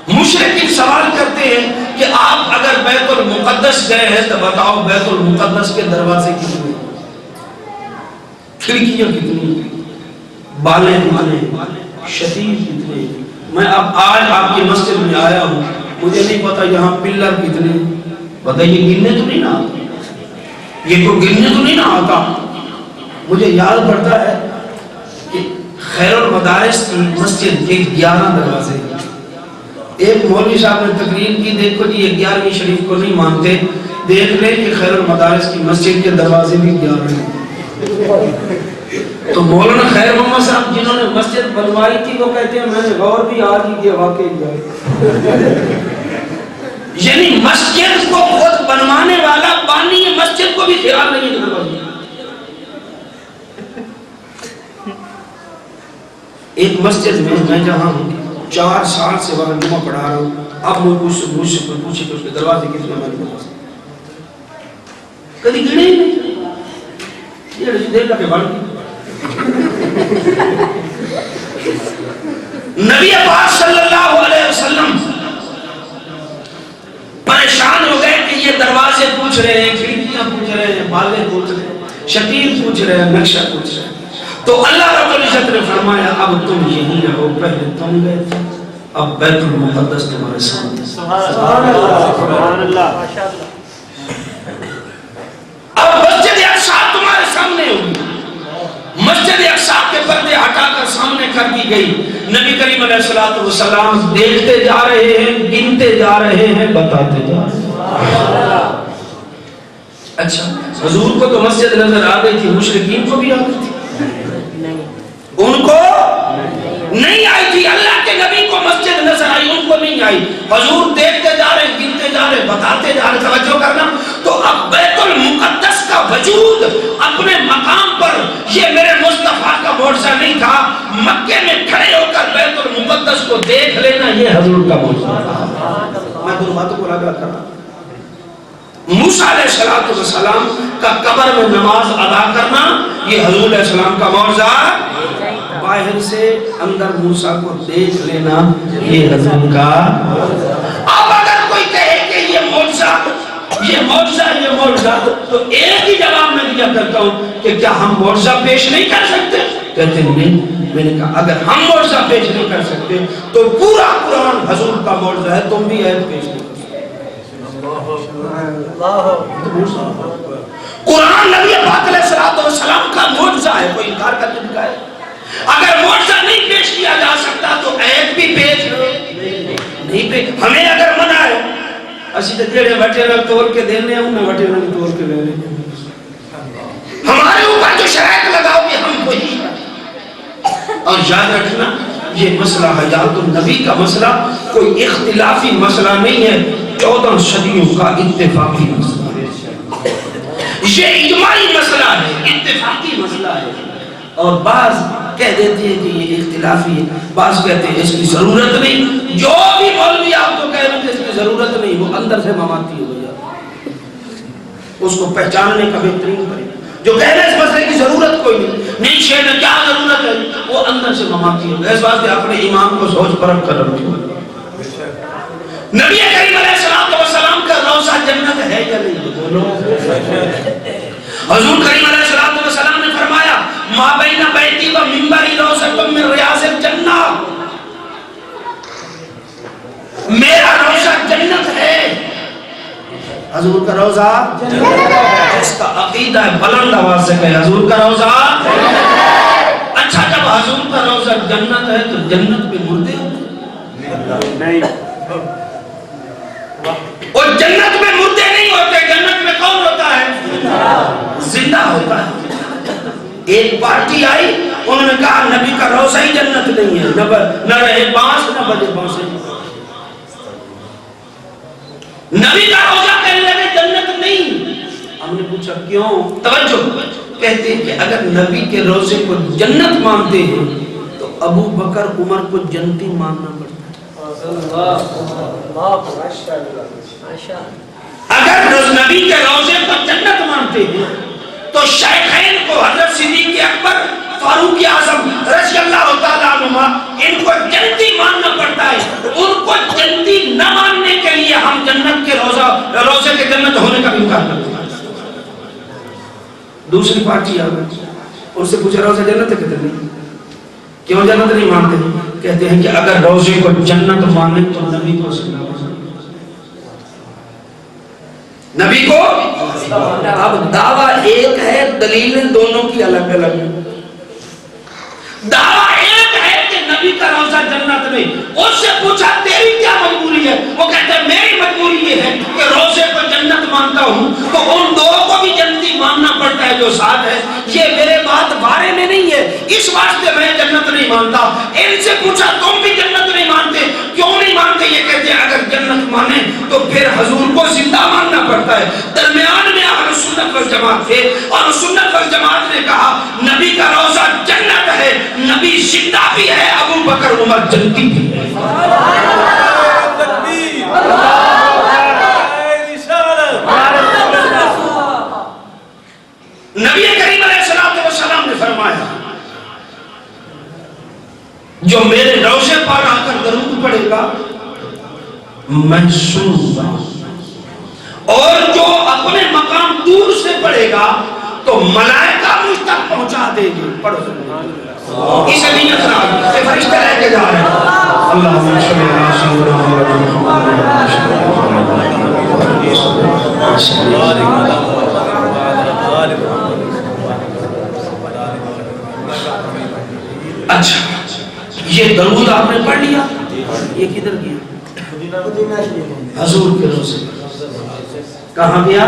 مشرکین سوال کرتے ہیں کہ آپ اگر بیت المقدس گئے ہیں تو بتاؤ بیت المقدس کے دروازے کتنے, کھڑکیاں کتنی, بالیں کتنے, شتیر کتنے. میں اب آج آپ کی مسجد میں آیا ہوں, مجھے نہیں پتا یہاں پلر کتنے. بتائیے گننے تو نہیں نہ آتا, یہ کو گننے تو نہیں نہ آتا. مجھے یاد پڑتا ہے کہ خیر المدارس کی مسجد کے 11 دروازے. ایک مولوی صاحب نے تقریر کی, دیکھو جی یہ 11ویں شریف کو نہیں مانتے, دیکھ لیں کہ خیر المدارس کی مسجد کے دروازے بھی 11 ہیں. تو مولانا خیر محمد صاحب جنہوں نے مسجد بنوائی تھی وہ کہتے ہیں میں نے غور بھی آج ہی کیا, واقعی یعنی مسجد کو خود بنوانے والا پانی مسجد کو بھی خیال نہیں کرنا. ایک مسجد میں جہاں 4 سال سے وہاں جمعہ پڑھا رہا ہوں, اب مجھ سے پوچھے کہ اس کے دروازے کتنے میں نہیں بتا سکتا. کبھی گنے ہی نہیں, یہ رجی دیکھ لگے بڑھ گئی. نبی پاک صلی اللہ علیہ وسلم پریشان ہو گئے کہ یہ دروازے پوچھ رہے ہیں, کھڑکیاں پوچھ رہے ہیں, بالیں پوچھ رہے ہیں, شتیر پوچھ رہے ہیں, نقشہ پوچھ رہے ہیں. تو اللہ رب العزت نے فرمایا اب تم یہیں رہو, پہلے تم گئے تھے, اب بیت المقدس تمہارے سامنے. سبحان اللہ, سبحان اللہ. اب مسجد اقصی تمہارے سامنے ہوگی. مسجد اقصی کے پردے ہٹا کر سامنے کر دی گئی. نبی کریم علیہ السلام دیکھتے جا رہے ہیں, گنتے جا رہے ہیں, بتاتے جا رہے ہیں. اچھا حضور کو تو مسجد نظر آ گئی تھی, مشرکین کو بھی آ گئی تھی؟ ان کو نہیں آئی تھی. اللہ کے نبی کو مسجد نظر آئی, ان کو نہیں آئی. حضور دیکھتے جا رہے, گنتے جا رہے, بتاتے جا رہے. توجہ کرنا. تو اب بیت المقدس کا وجود اپنے مقام پر یہ میرے مصطفیٰ کا معجزہ نہیں تھا. مکے میں کھڑے ہو کر بیت المقدس کو دیکھ لینا یہ حضور کا معجزہ تھا. میں دونوں باتوں کو لگا کر رہا. موسیٰ علیہ السلام کا قبر میں نماز ادا کرنا یہ حضور علیہ السلام کا معجزہ، باہر سے اندر موسیٰ کو دیکھ لینا یہ حضور کا۔ اب اگر کوئی کہے کہ یہ معجزہ تو ایک ہی جواب میں دیا کرتا ہوں کہ کیا ہم معجزہ پیش نہیں کر سکتے؟ کہتے ہیں نہیں۔ میں نے کہا اگر ہم معجزہ پیش نہیں کر سکتے تو پورا قرآن حضور کا معجزہ ہے، تم بھی ایت پیش نہیں کر سکتے۔ قرآن نبی پاک علیہ السلام کا معجزہ ہے، کوئی انکار کر کے دکھائے۔ اگر معجزہ نہیں پیش کیا جا سکتا تو ایت بھی پیش نہیں پیش۔ ہمیں اگر منع ہے اسی تے جڑے وٹے نال توڑ کے دینے ہیں انہیں وٹے نال توڑ کے لینے ہیں۔ ہمارے اوپر جو شرائط لگاؤ گے ہم وہی ہیں۔ اور یاد رکھنا یہ مسئلہ حیات النبی کا مسئلہ کوئی اختلافی مسئلہ نہیں ہے، 14 صدیوں کا اتفاقی مسئلہ ہے، یہ اجماعی مسئلہ ہے، اتفاقی مسئلہ ہے۔ اور بعض کہہ دیتے ہیں کہ یہ اختلافی ہے، بعض کہتے ہیں اس کی ضرورت نہیں۔ جو بھی مولوی آپ کو کہہ رہے ہیں اس کی ضرورت نہیں، وہ اندر سے مماتی ہو جائے، اس کو پہچاننے کا بہترین طریقہ۔ جو کہہ رہے ہیں اس مسئلے کی ضرورت کوئی نہیں شیئر میں کیا ضرورت ہے، وہ اندر سے مماتی ہو گئے۔ اس بات سے اپنے ایمان کو سوچ پرکھ کر رکھیں۔ نبی کریم علیہ السلام کا روضہ جنت ہے یا نہیں؟ حضور کریم علیہ السلام نے فرمایا ما بین بیتی و منبری روضۃ من ریاض الجنہ، میرا روضہ جنت ہے۔ حضور کا روضہ جس کا عقیدہ ہے بلند آواز سے کہے حضور کا روضہ۔ اچھا جب حضور کا روضہ جنت ہے تو جنت میں مردے نہیں، اور جنت میں مردے نہیں ہوتے، جنت میں کون ہوتا ہے؟ زندہ ہوتا ہے۔ ایک پارٹی آئی انہوں نے کہا نبی کا روضہ ہی جنت نہیں ہے، نہ رہے بانس نہ بجے بانسیں۔ نبی کا روضہ کہنے لگے جنت نہیں۔ ہم نے پوچھا کیوں؟ توجہ، کہتے ہیں کہ اگر نبی کے روضے کو جنت مانتے ہیں تو ابو بکر عمر کو جنتی ماننا پڑتا ہے۔ اگر نبی کے روضے کو جنت مانتے ہیں تو شیخین کو حضرت صدیق اکبر فاروق اعظم رضی اللہ تعالیٰ عنہ ان کو جنتی ماننا پڑتا ہے۔ ان کو جنتی نہ ماننے کے لیے ہم جنت کے روضے کے جنت ہونے کا انکار کرتے ہیں۔ دوسری پارٹی آ گئی، ان سے پوچھا روضہ جنت ہے؟ کہتے نہیں۔ کیوں جنت نہیں مانتے؟ کہتے ہیں کہ اگر روضے کو جنت مانے تو نبی کو زندہ مانے، نبی کو۔ اب دعویٰ ایک ہے، دلیلیں دونوں کی الگ الگ ہیں۔ دعویٰ ایک ہے کہ نبی کا روضہ جنت نہیں، اس سے پوچھا تیری کیا مجبوری ہے؟ وہ کہتا ہے میری مجبوری یہ ہے کہ روضے کو جنت مانتا ہوں تو ان دو کو بھی جنتی ماننا پڑتا ہے جو ساتھ ہے۔ یہ میرے بات بارے میں نہیں ہے، اس واسطے میں جنت نہیں مانتا۔ ان سے پوچھا تم بھی جنت نہیں مانتے؟ کیوں نہیں مانتے؟ یہ کہتے ہیں اگر جنت مانے تو پھر حضور کو زندہ ماننا پڑتا ہے۔ درمیان میں اہل سنت والجماعت تھے، اور سنت والجماعت نے کہا نبی کا روضہ جنت ہے، نبی زندہ بھی ہے، ابو بکر عمر جنتی بھی ہے۔ نبی کریم علیہ السلام نے فرمایا جو میرے روضے پر آ کر درود پڑھے گا میں سنوں گا، اور جو اپنے مقام دور سے پڑھے گا تو ملائکہ مجھ تک پہنچا دے گی۔ پڑھو اس نیت سے کہ فرشتے لے کے جا رہے ہیں۔ اللہم صلی اللہ علیہ وسلم۔ اچھا یہ درود آپ نے پڑھ لیا، یہ کدھر گیا؟ حضور کے روضے کہاں گیا؟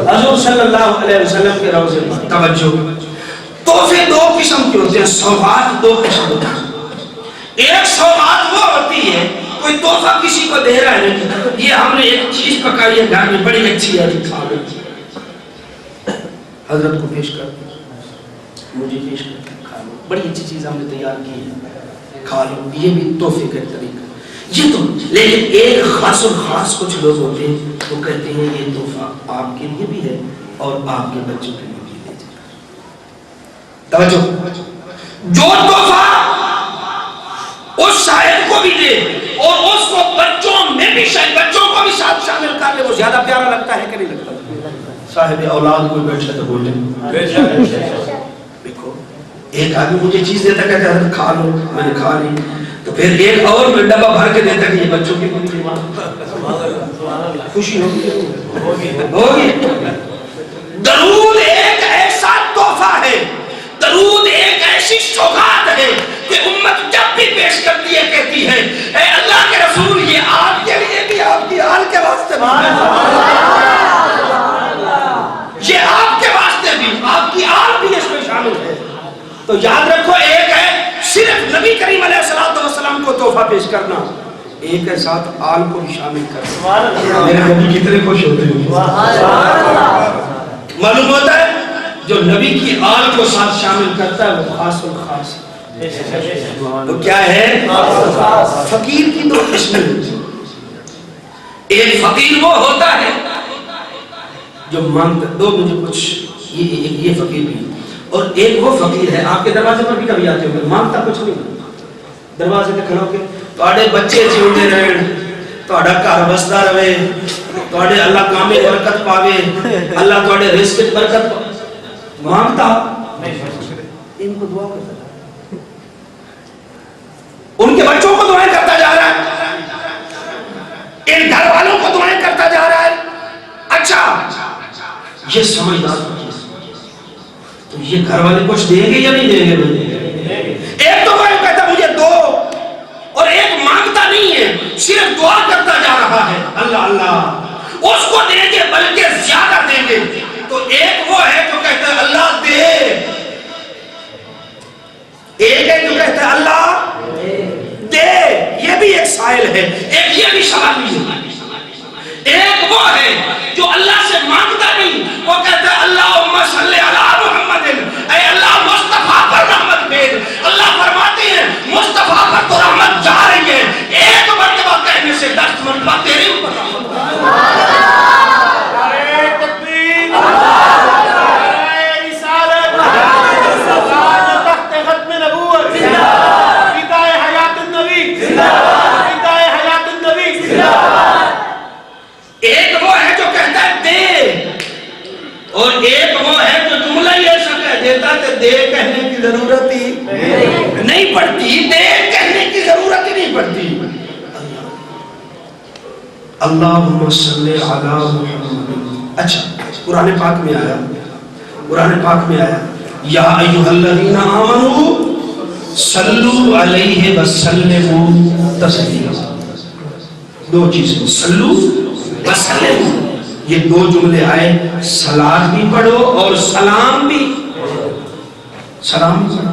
حضور صلی اللہ علیہ وسلم کے روضے پر۔ توجہ، تحفے دو قسم کے ہوتے ہیں، سوغات دو قسم ہوتے ہیں۔ ایک سوغات وہ ہوتی ہے کوئی تحفہ کسی کو دے رہا ہے، یہ ہم نے ایک چیز پکائی ہے گھر میں بڑی اچھی ہے، کھا لیں، حضرت کو پیش کر مجھے پیش کر کھا لو، بڑی اچھی چیز ہم نے تیار کی ہے، کھا لو، یہ بھی تحفے کا طریقہ۔ یہ تو لیکن ایک خاص اور خاص کچھ لوگ ہوتے ہیں وہ کہتے ہیں یہ تحفہ آپ کے لیے بھی ہے اور آپ کے بچوں کے لیے بھی ہے. توجہ, جو تحفہ اس شاعر کو بھی دے اور اس کو بچوں میں بھی بچوں کو بھی ساتھ شامل کر لے, وہ زیادہ پیارا لگتا ہے کہ نہیں لگتا؟ صاحب اولاد کوئی بیٹھے تو بولے دیکھو ایک آدمی مجھے چیز دیتا کہتا ہے کھا لو, میں نے کھا لی, تو پھر ایک اور ڈبہ بھر کے دیتا کہ یہ بچوں کی خوشی ہوگی. درود ایک ایسا تحفہ ہے, درود ایک ایسی سوغات ہے کہ امت جب بھی پیش کرتی ہے کہتی ہے اے اللہ کے رسول یہ آپ کے لیے بھی, آپ کی آل کے واسطے بھی, یہ آپ کے واسطے بھی, آپ کی آل بھی اس میں شامل ہے. تو یاد رکھو ایک ہے صرف نبی کریم علیہ السلام کو تحفہ پیش کرنا, ایک ہے ساتھ آل کو بھی شامل کرنا. میرے نبی کتنے خوش ہوتے ہیں, معلوم ہوتا ہے جو نبی کی آل کو ساتھ شامل کرتا ہے وہ خاص و خاص. وہ کیا ہے؟ فقیر کی دو قسمیں ہوتی ہیں. ایک فقیر وہ ہوتا ہے جو مانگتا, دو مجھے کچھ یہ فقیر بھی, اور ایک وہ فقیر ہے آپ کے دروازے پر بھی کبھی آتے ہو مانگتا کچھ نہیں, دروازے پہ کھڑا ہو کے تواڈے بچے جیوندے رہن, تواڈا گھر بسدا رہے, تواڈے اللہ کام میں برکت پاوے, اللہ تواڈے رزق میں برکت پاوے, مانگتا ان کو دعا کرتا ہے, ان کے بچوں کو دعائیں کرتا جا رہا ہے, ان گھر والوں کو دعائیں کرتا جا رہا ہے. اچھا یہ سمجھدار تو یہ گھر والے کچھ دیں گے یا نہیں دیں گے؟ ایک تو وہ کہتا مجھے دو, اور ایک مانگتا نہیں ہے صرف دعا کرتا جا رہا ہے اللہ اللہ, اس کو دیں گے بلکہ زیادہ دیں گے. تو ایک وہ ہے جو کہتا ہے اللہ دے, ایک ہے جو کہتا ہے اللہ دے, یہ بھی ایک سائل ہے, ایک یہ بھی سوالی ہے. ایک وہ ہے جو اللہ سے مانگتا نہیں, وہ کہتا ہے اللہم صلی علی محمد, اے اللہ مصطفیٰ پر رحمت بھیج. اللہ فرماتے ہیں مصطفیٰ پر تو رحمت جا رہی ہے, ایک مرتبہ کہنے سے 10 مرتبہ تیرے اوپر رحمت. ایک وہ ہے جو کہتا ہے دے, اور ایک وہ ہے جو جملہ ہی ایسا کہہ دیتا کہ دے کہنے کی ضرورت ہی نہیں پڑتی, دے کہنے کی ضرورت ہی نہیں پڑتی. اللہم صلی علی محمد. اچھا قرآن پاک میں آیا, قرآن پاک میں آیا یا ایھا الذین آمنوا صلوا علیہ وسلموا تسلیما. دو چیزیں صلو وسلم, یہ دو جملے آئے, صلاۃ بھی پڑھو اور سلام بھی, سلام بھی پڑھو.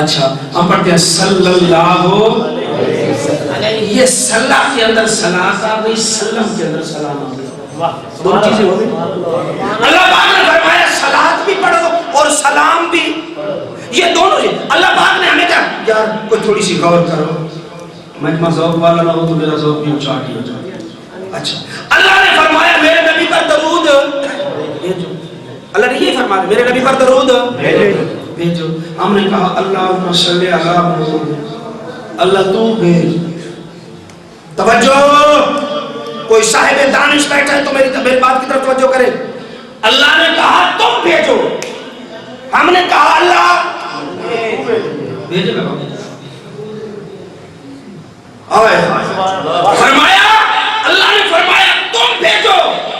اچھا ہم پڑھتے ہیں صلی اللہ علیہ, یہ صلاح کے اندر صلاۃ آ گئی, سلم کے اندر سلام آ گئی, دو چیزیں ہو گئی. اللہ پاک نے فرمایا صلاۃ بھی پڑھو اور سلام بھی, یہ دونوں. اللہ پاک نے ہمیں کہا یار کوئی تھوڑی سی غور کرو, مجمع ذوق والا نہ ہو تو میرا ذوق بھی اونچا ہو جائے. اچھا اللہ نے فرمایا میرے نبی پر درود بھیجو, اللہ نے یہ فرمایا میرے نبی پر درود بھیجو. ہم نے کہا اللہم صلی علی محمد, اللہ تو بھیج. توجہ, کوئی صاحب دانش بیٹھا ہے تو میری بات کی طرف توجہ کرے. اللہ نے کہا تم بھیجو, ہم نے کہا اللہ بھیجو. فرمایا اللہ نے فرمایا تم بھیجو,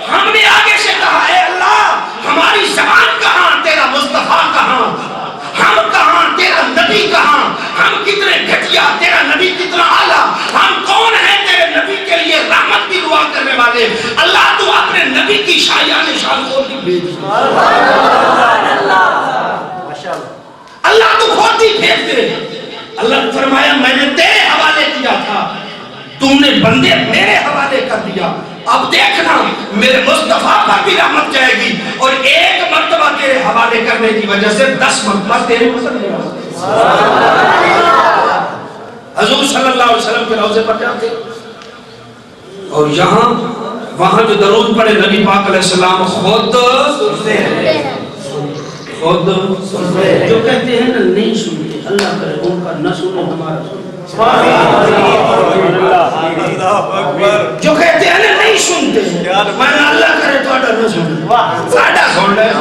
ہم نے آگے سے کہا اے اللہ ہماری زبان کہاں, تیرا مصطفیٰ کہاں, ہم کہاں, تیرا نبی کہاں, ہم کتنے گھٹیا, تیرا نبی کتنا اعلیٰ, ہم کون ہیں تیرے نبی کے لیے رحمت کی دعا کرنے والے. اللہ تو اپنے نبی کی شایان شان خود ہی بھیج, اللہ تو خود ہی بھیج دے. اللہ نے فرمایا میں نے تیرے حوالے کیا تھا, تم نے بندے میرے حوالے کر دیا, اب دیکھنا میرے مصطفیٰ پر بھی رحمت جائے گی, اور ایک مرتبہ تیرے حوالے کرنے کی وجہ سے 10 مرتبہ تیرے اوپر. حضور صلی اللہ علیہ وسلم کے روضے پر جاتے اور یہاں وہاں جو درود پڑھے نبی پاک علیہ السلام خود جو کہتے ہیں نا نہیں سنتے، اللہ کرے ان کا نہ سنے ہمارا جو کہتے ہیں نا نہیں سنتے، میں اللہ کرے تو نہ سنے ساڑھا سن رہے۔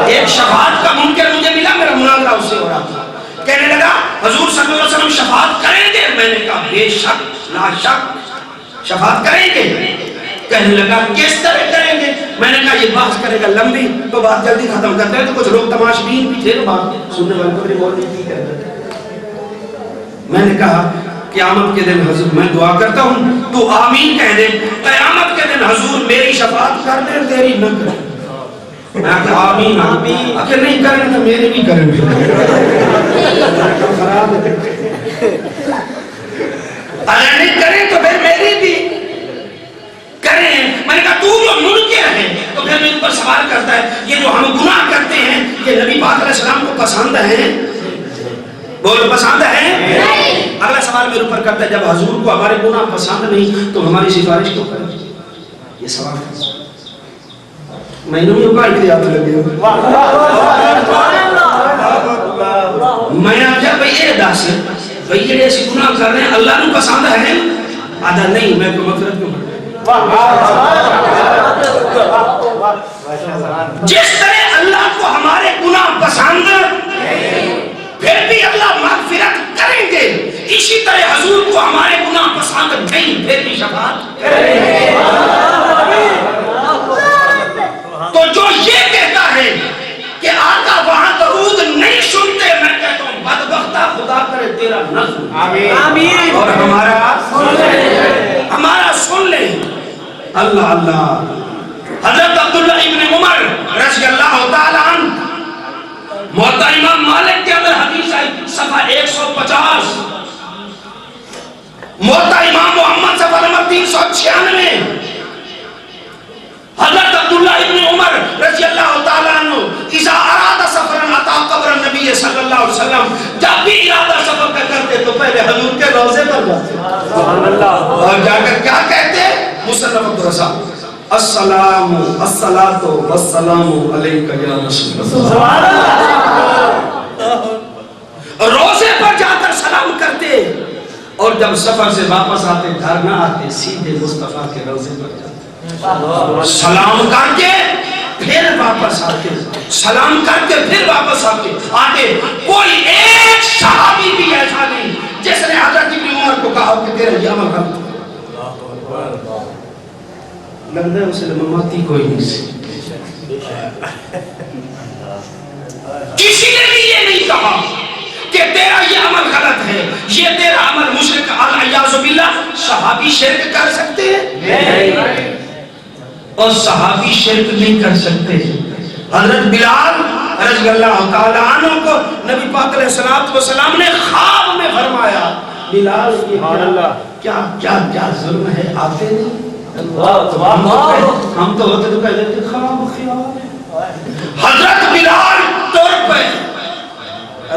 ایک شفاعت کا منکر مجھے ملا، میرا مناظرہ اس سے ہو رہا تھا، کہنے لگا حضور صلی اللہ علیہ وسلم شفاعت کریں گے؟ میں نے کہا بے شک لا شک شفاعت کریں گے۔ کہنے لگا کس طرح کریں گے؟ میں نے کہا یہ بحث کرے گا لمبی تو بات جلدی ختم کرتے ہیں، تو کچھ لوگ تماشبین بھی تھے بات سننے والے کو بولنے کی کرتے تھے۔ میں نے کہا قیامت کے دن حضور میں دعا کرتا ہوں تو آمین کہہ دے، قیامت کے دن حضور میری شفاعت کر دے تیری نہ کرے۔ میں کہا آمین آمین، اگر نہیں کریں تو میری بھی کریں گے، اگر نہیں کریں تو پھر میری بھی کریں۔ میں نے کہا تو جو منکر ہے تو پھر میرے اوپر سوال کرتا ہے یہ جو ہم گناہ کرتے ہیں یہ نبی پاک علیہ السلام کو پسند ہے؟ بولو پسند ہے؟ اگلا سوال میرے اوپر کرتا ہے جب حضور کو ہمارے گناہ پسند نہیں تو ہماری سفارش کیوں کریں؟ یہ سوال ہے۔ میں نے بھی اکائی کے یاد لگے میں آجا بھئی یہ داس ہے بھئی یہ ایسی گناہ کر رہے ہیں اللہ نے پسند ہے؟ آدھا نہیں، میں کو مغفرت کیوں کرتا جس طرح اللہ کو ہمارے گناہ پسند پھر بھی اللہ مغفرت کریں گے، اسی طرح حضور کو ہمارے گناہ پسند نہیں پھر بھی شفاعت کریں گے۔ تو جو یہ کہتا ہے کہ آقا وہاں درود نہیں سنتے، میں کہتا ہوں بدبختہ خدا کرے تیرا نہ سن اور ہمارا سن لیں۔ اللہ اللہ۔ حضرت عبداللہ ابن عمر رضی اللہ تعالیٰ عنہ، موطا امام مالک کے اندر حدیث آئی صفحہ 150، موطا امام محمد صفحہ نمبر 396۔ حضرت عبداللہ ابن عمر رضی اللہ تعالیٰ عنہ اذا اراد سفرن اتا قبر النبی صلی اللہ علیہ وسلم، جب بھی ارادہ سفر کا کرتے تو پہلے حضور کے روضے پر جاتے اور جا کر کیا کہتے؟ مصنف عبدالرزاق السلام الصلاۃ والسلام علیک یا رسول اللہ، روضے پر جا کر سلام کرتے اور جب سفر سے واپس آتے گھر نہ آتے سیدھے مصطفیٰ کے روضے پر جاتے، سلام کر کے پھر واپس آتے، سلام کر کے پھر واپس آتے۔ کوئی ایک صحابی بھی ایسا نہیں جس نے حضرت ابن عمر کو کہا کہ تیرا یہ عمل غلط ہے۔ لگتا ہے اسے مماتی کوئی نہیں سی، کسی نے بھی یہ نہیں کہا کہ تیرا یہ عمل غلط ہے، یہ تیرا عمل مشرک العیاذ باللہ۔ صحابی شرک کر سکتے ہیں اور صحابی شرک نہیں کر سکتے۔ حضرت بلال رضی اللہ تعالیٰ عنہ کو نبی پاک علیہ السلام نے خواب میں فرمایا بلال کیا ظلم ہے آتے نہیں؟ ہم تو ہوتے تو کہہ دیتے خواب خیال۔ حضرت بلال طور پہ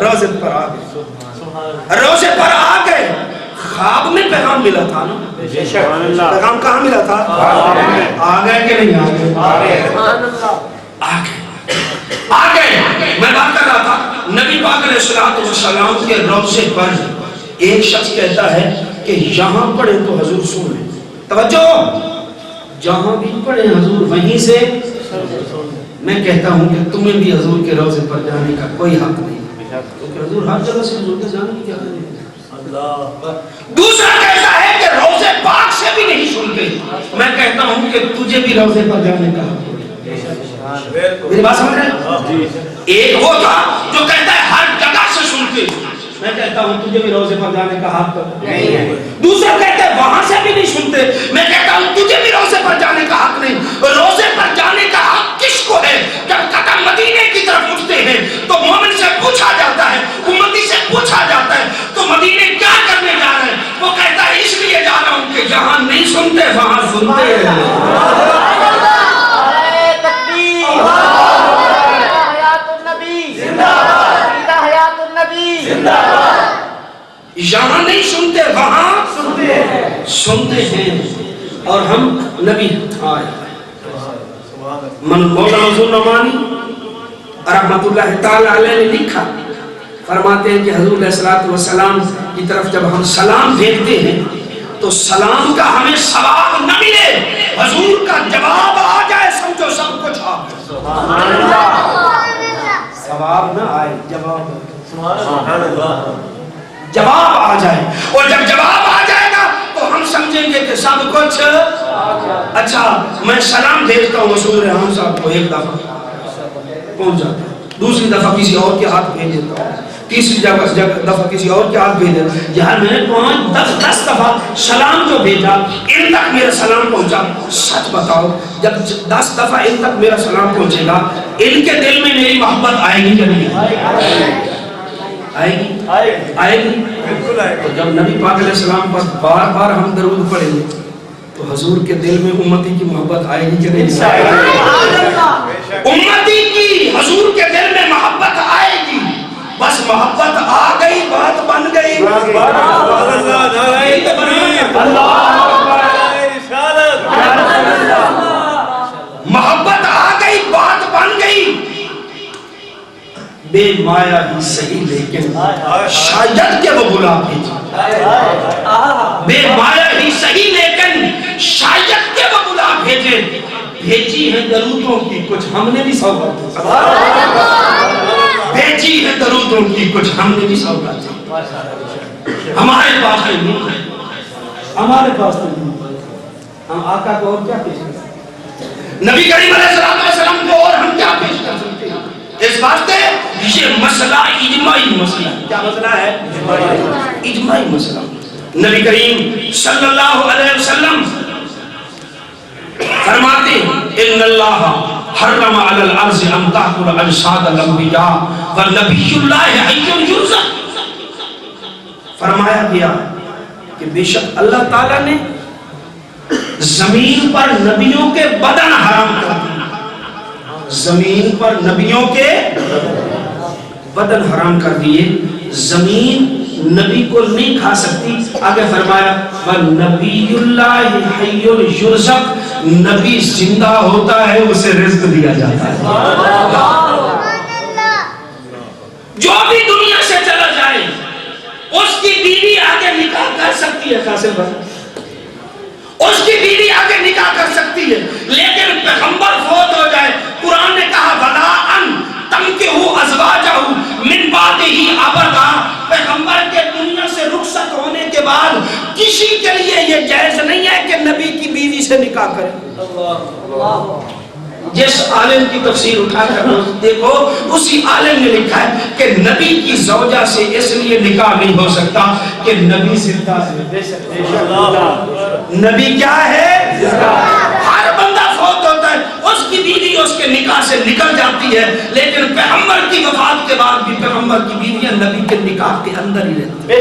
روزے پر آ گئے، روزے پر آ گئے، خواب میں پیغام ملا تھا نا، پیغام کہاں ملا تھا؟ آ گئے کہ نہیں آ گئے؟ آ گئے۔ میں بات کر رہا تھا نبی پاک علیہ السلام کے روضے پر ایک شخص کہتا ہے کہ یہاں پڑھیں تو حضور سن لیں، توجہ، جہاں بھی پڑھیں حضور وہیں سے۔ میں کہتا ہوں کہ تمہیں بھی حضور کے روضے پر جانے کا کوئی حق نہیں، کیونکہ حضور ہر جگہ سے حضور کے جانے کی کیا کریں۔ دوسرا کہتا ہے کہ روضے پاک سے بھی نہیں سنتے، میں کہتا ہوں کہ تجھے بھی روضے پر جانے کا حق ہے۔ میری بات سمجھ رہے؟ ایک وہ تھا جو کہتا ہے ہر جگہ سے سنتے، میں کہتا ہوں تجھے بھی روضے پر جانے کا حق نہیں ہے۔ دوسرا کہتا ہے وہاں سے بھی نہیں سنتے، میں کہتا ہوں تجھے بھی روضے پر جانے کا حق نہیں۔ روضے پر جانے کا حق کس کو ہے؟ جب قدم مدینے کی طرف اٹھتے ہیں تو مومن سے پوچھا جاتا ہے، امتی سے پوچھا جاتا ہے تو مدینے کیا کرنے جا رہے ہیں؟ وہ کہتا ہے اس لیے جا رہا ہوں کہ جہاں نہیں سنتے وہاں سنتے ہیں۔ یہاں مولانا منظور نعمانی رحمت اللہ تعالی علیہ نے لکھا، فرماتے ہیں کہ حضور علیہ السلام کی طرف جب ہم سلام بھیجتے ہیں تو سلام کا ہمیں ثواب نہ ملے، حضور کا جواب آ جائے، سمجھو سب کچھ آ گیا۔ سبحان اللہ، ثواب نہ آئے، جواب آ جائے، اور جب جواب آ جائے گا تو ہم سمجھیں گے کہ سب کچھ اچھا۔ میں سلام بھیجتا ہوں حضور رحمان صاحب کو، ایک دفعہ پہنچ جاتا ہے، دوسری دفعہ کسی اور کے ہاتھ بھیج دیتا ہوں، تیسری دفعہ کسی اور کے ہاتھ بھیج دیتا ہوں۔ یہاں میں نے 10 دفعہ سلام جو بھیجا، ان تک میرا سلام پہنچا، سچ بتاؤ جب 10 دفعہ ان تک میرا سلام پہنچے گا، ان کے دل میں میری محبت آئے گی کہ نہیں آئے گی؟ آئے گی، بالکل آئے گی۔ جب نبی پاک علیہ السلام پر بار بار ہم درود پڑھیں گے تو حضور کے دل میں امتی کی محبت آئے گی کہ نہیں آئے گی؟ امتی کی حضور کے دل میں محبت آئے گی، بس محبت آ گئی، بات بن گئی۔ محبت آ گئی، بات بن گئی۔ بے مایا ہی صحیح لیکن شاید کہ وہ بلا بھیجی، بے مایا ہی صحیح لیکن شاید کہ وہ بلا بھیجے، بھیجی ہے درودوں کی کچھ ہم نے بھی سوگات دی، بھیجی ہے درودوں کی کچھ ہم نے بھی سوگات دی۔ ہمارے پاس نہیں، ہمارے پاس نہیں، ہم آقا کو اور کیا پیش کر سکتے ہیں، نبی کریم علیہ السلام کو اور ہم کیا پیش کر سکتے ہیں؟ اس واسطے یہ مسئلہ اجماعی مسئلہ ہے۔ کیا مسئلہ ہے؟ اجماعی مسئلہ۔ نبی کریم صلی اللہ علیہ وسلم فرماتے ہیں ان اللہ حرم علی الارض ان تاکل اجساد الانبیاء والنبی اللہ حی یرزق۔ فرمایا گیا کہ بے شک اللہ تعالیٰ نے زمین پر نبیوں کے بدن حرام کر دیے، زمین پر نبیوں کے بدن حرام کر دیے، زمین نبی کو نہیں کھا سکتی۔ آگے فرمایا وَالنَّبِيُّ اللَّهِ حَيٌّ يُرْزَقُ، نبی زندہ ہوتا ہے اسے رزق دیا جاتا ہے۔ جو بھی دنیا سے چلا جائے اس کی بیوی آگے نکاح کر سکتی ہے، قاسم بھائی اس کی بیوی آگے نکاح کر سکتی ہے، لیکن پیغمبر فوت ہو جائے، قرآن نے کہا وَلَا أَن تَنْكِحُوا أَزْوَاجَهُ مِن بَعْدِهِ أَبَدًا، پیغمبر کے دنیا سے رخصت ہونے کے بعد کسی کے لیے یہ جائز نہیں ہے کہ نبی کی بیوی سے نکاح کرے۔ جس عالم کی تفسیر اٹھا کر دیکھو، اسی عالم نے لکھا ہے کہ نبی کی زوجہ سے اس لیے نکاح نہیں ہو سکتا کہ نبی زندہ ہے۔ نبی کیا ہے؟ ہر بندہ فوت ہوتا ہے، اس کی بیوی اس کے نکاح سے نکل جاتی ہے، لیکن پیغمبر کی وفات کے بعد بھی پیغمبر کی بیویاں نبی کے نکاح کے اندر ہی رہتی ہیں۔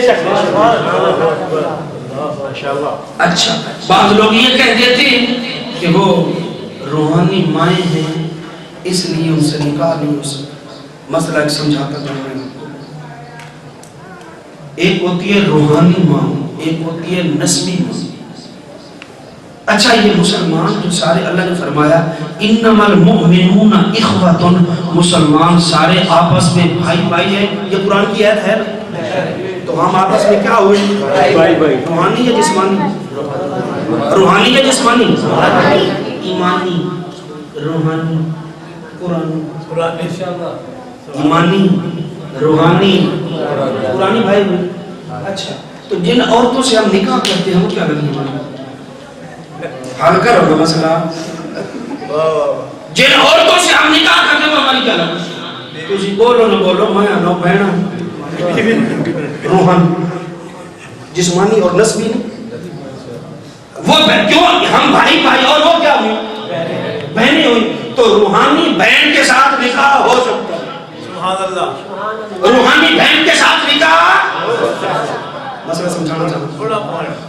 اچھا، بعض لوگ یہ کہہ دیتے ہیں کہ وہ روحانی مائیں ہیں اس لیے ان سے نکاح نہیں ہو سکتا۔ مسئلہ ایک سمجھاتا جا رہا ہے، ایک ہوتی ہے روحانی ماں، ایک ہوتی ہے نسبی ماں۔ اچھا، یہ مسلمان جو سارے اللہ نے فرمایا انما المؤمنون اخوۃ، مسلمان سارے آپس میں بھائی بھائی ہیں، یہ قرآن کی آیت ہے نا؟ تو ہم آپس میں کیا ہوئے؟ بھائی بھائی۔ روحانی یا جسمانی؟ روحانی یا جسمانی؟ ایمانی، روحانی، قرآنی، ایمانی، روحانی، قرآنی بھائی ہوئے۔ اچھا، تو جن عورتوں سے ہم نکاح کرتے ہیں وہ کیا لگی ہماری؟ حل کرو گا مسئلہ۔ جن عورتوں سے ہم نکاح کرتے ہیں وہ ہماری کیا لگی؟ تجھے بولو نہ بولو میں نو بہنا روحانی، جسمانی اور نسبی نہیں۔ وہ کیوں ہم بھائی بھائی اور وہ کیا ہوئی؟ بہنیں ہوئی، تو روحانی بہن کے ساتھ نکاح ہو سکتا ہے۔ سبحان اللہ، روحانی بہن کے ساتھ نکاح مسئلہ سمجھانا چاہتا،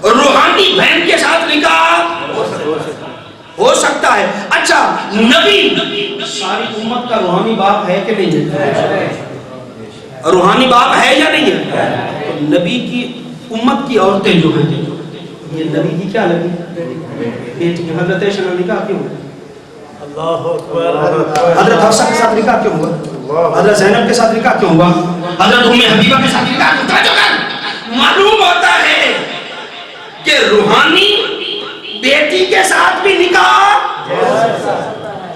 روحانی بہن کے ساتھ نکاح ہو سکتا ہے۔ اچھا، نبی ساری امت کا روحانی باپ ہے کہ نہیں ہے؟ روحانی باپ ہے یا نہیں ہے؟ نبی کی امت کی عورتیں جو ہیں یہ نبی کی کیا لگی؟ بیٹی۔ حضرت عائشہ نے نکاح کیوں؟ حضرت حفصہ کے ساتھ نکاح کیوں ہوا؟ حضرت زینب کے ساتھ نکاح کیوں ہوا؟ حضرت ام حبیبہ کے ساتھ نکاح کیوں ہوا؟ معلوم ہوتا ہے کہ روحانی بیٹی کے ساتھ بھی نکاح،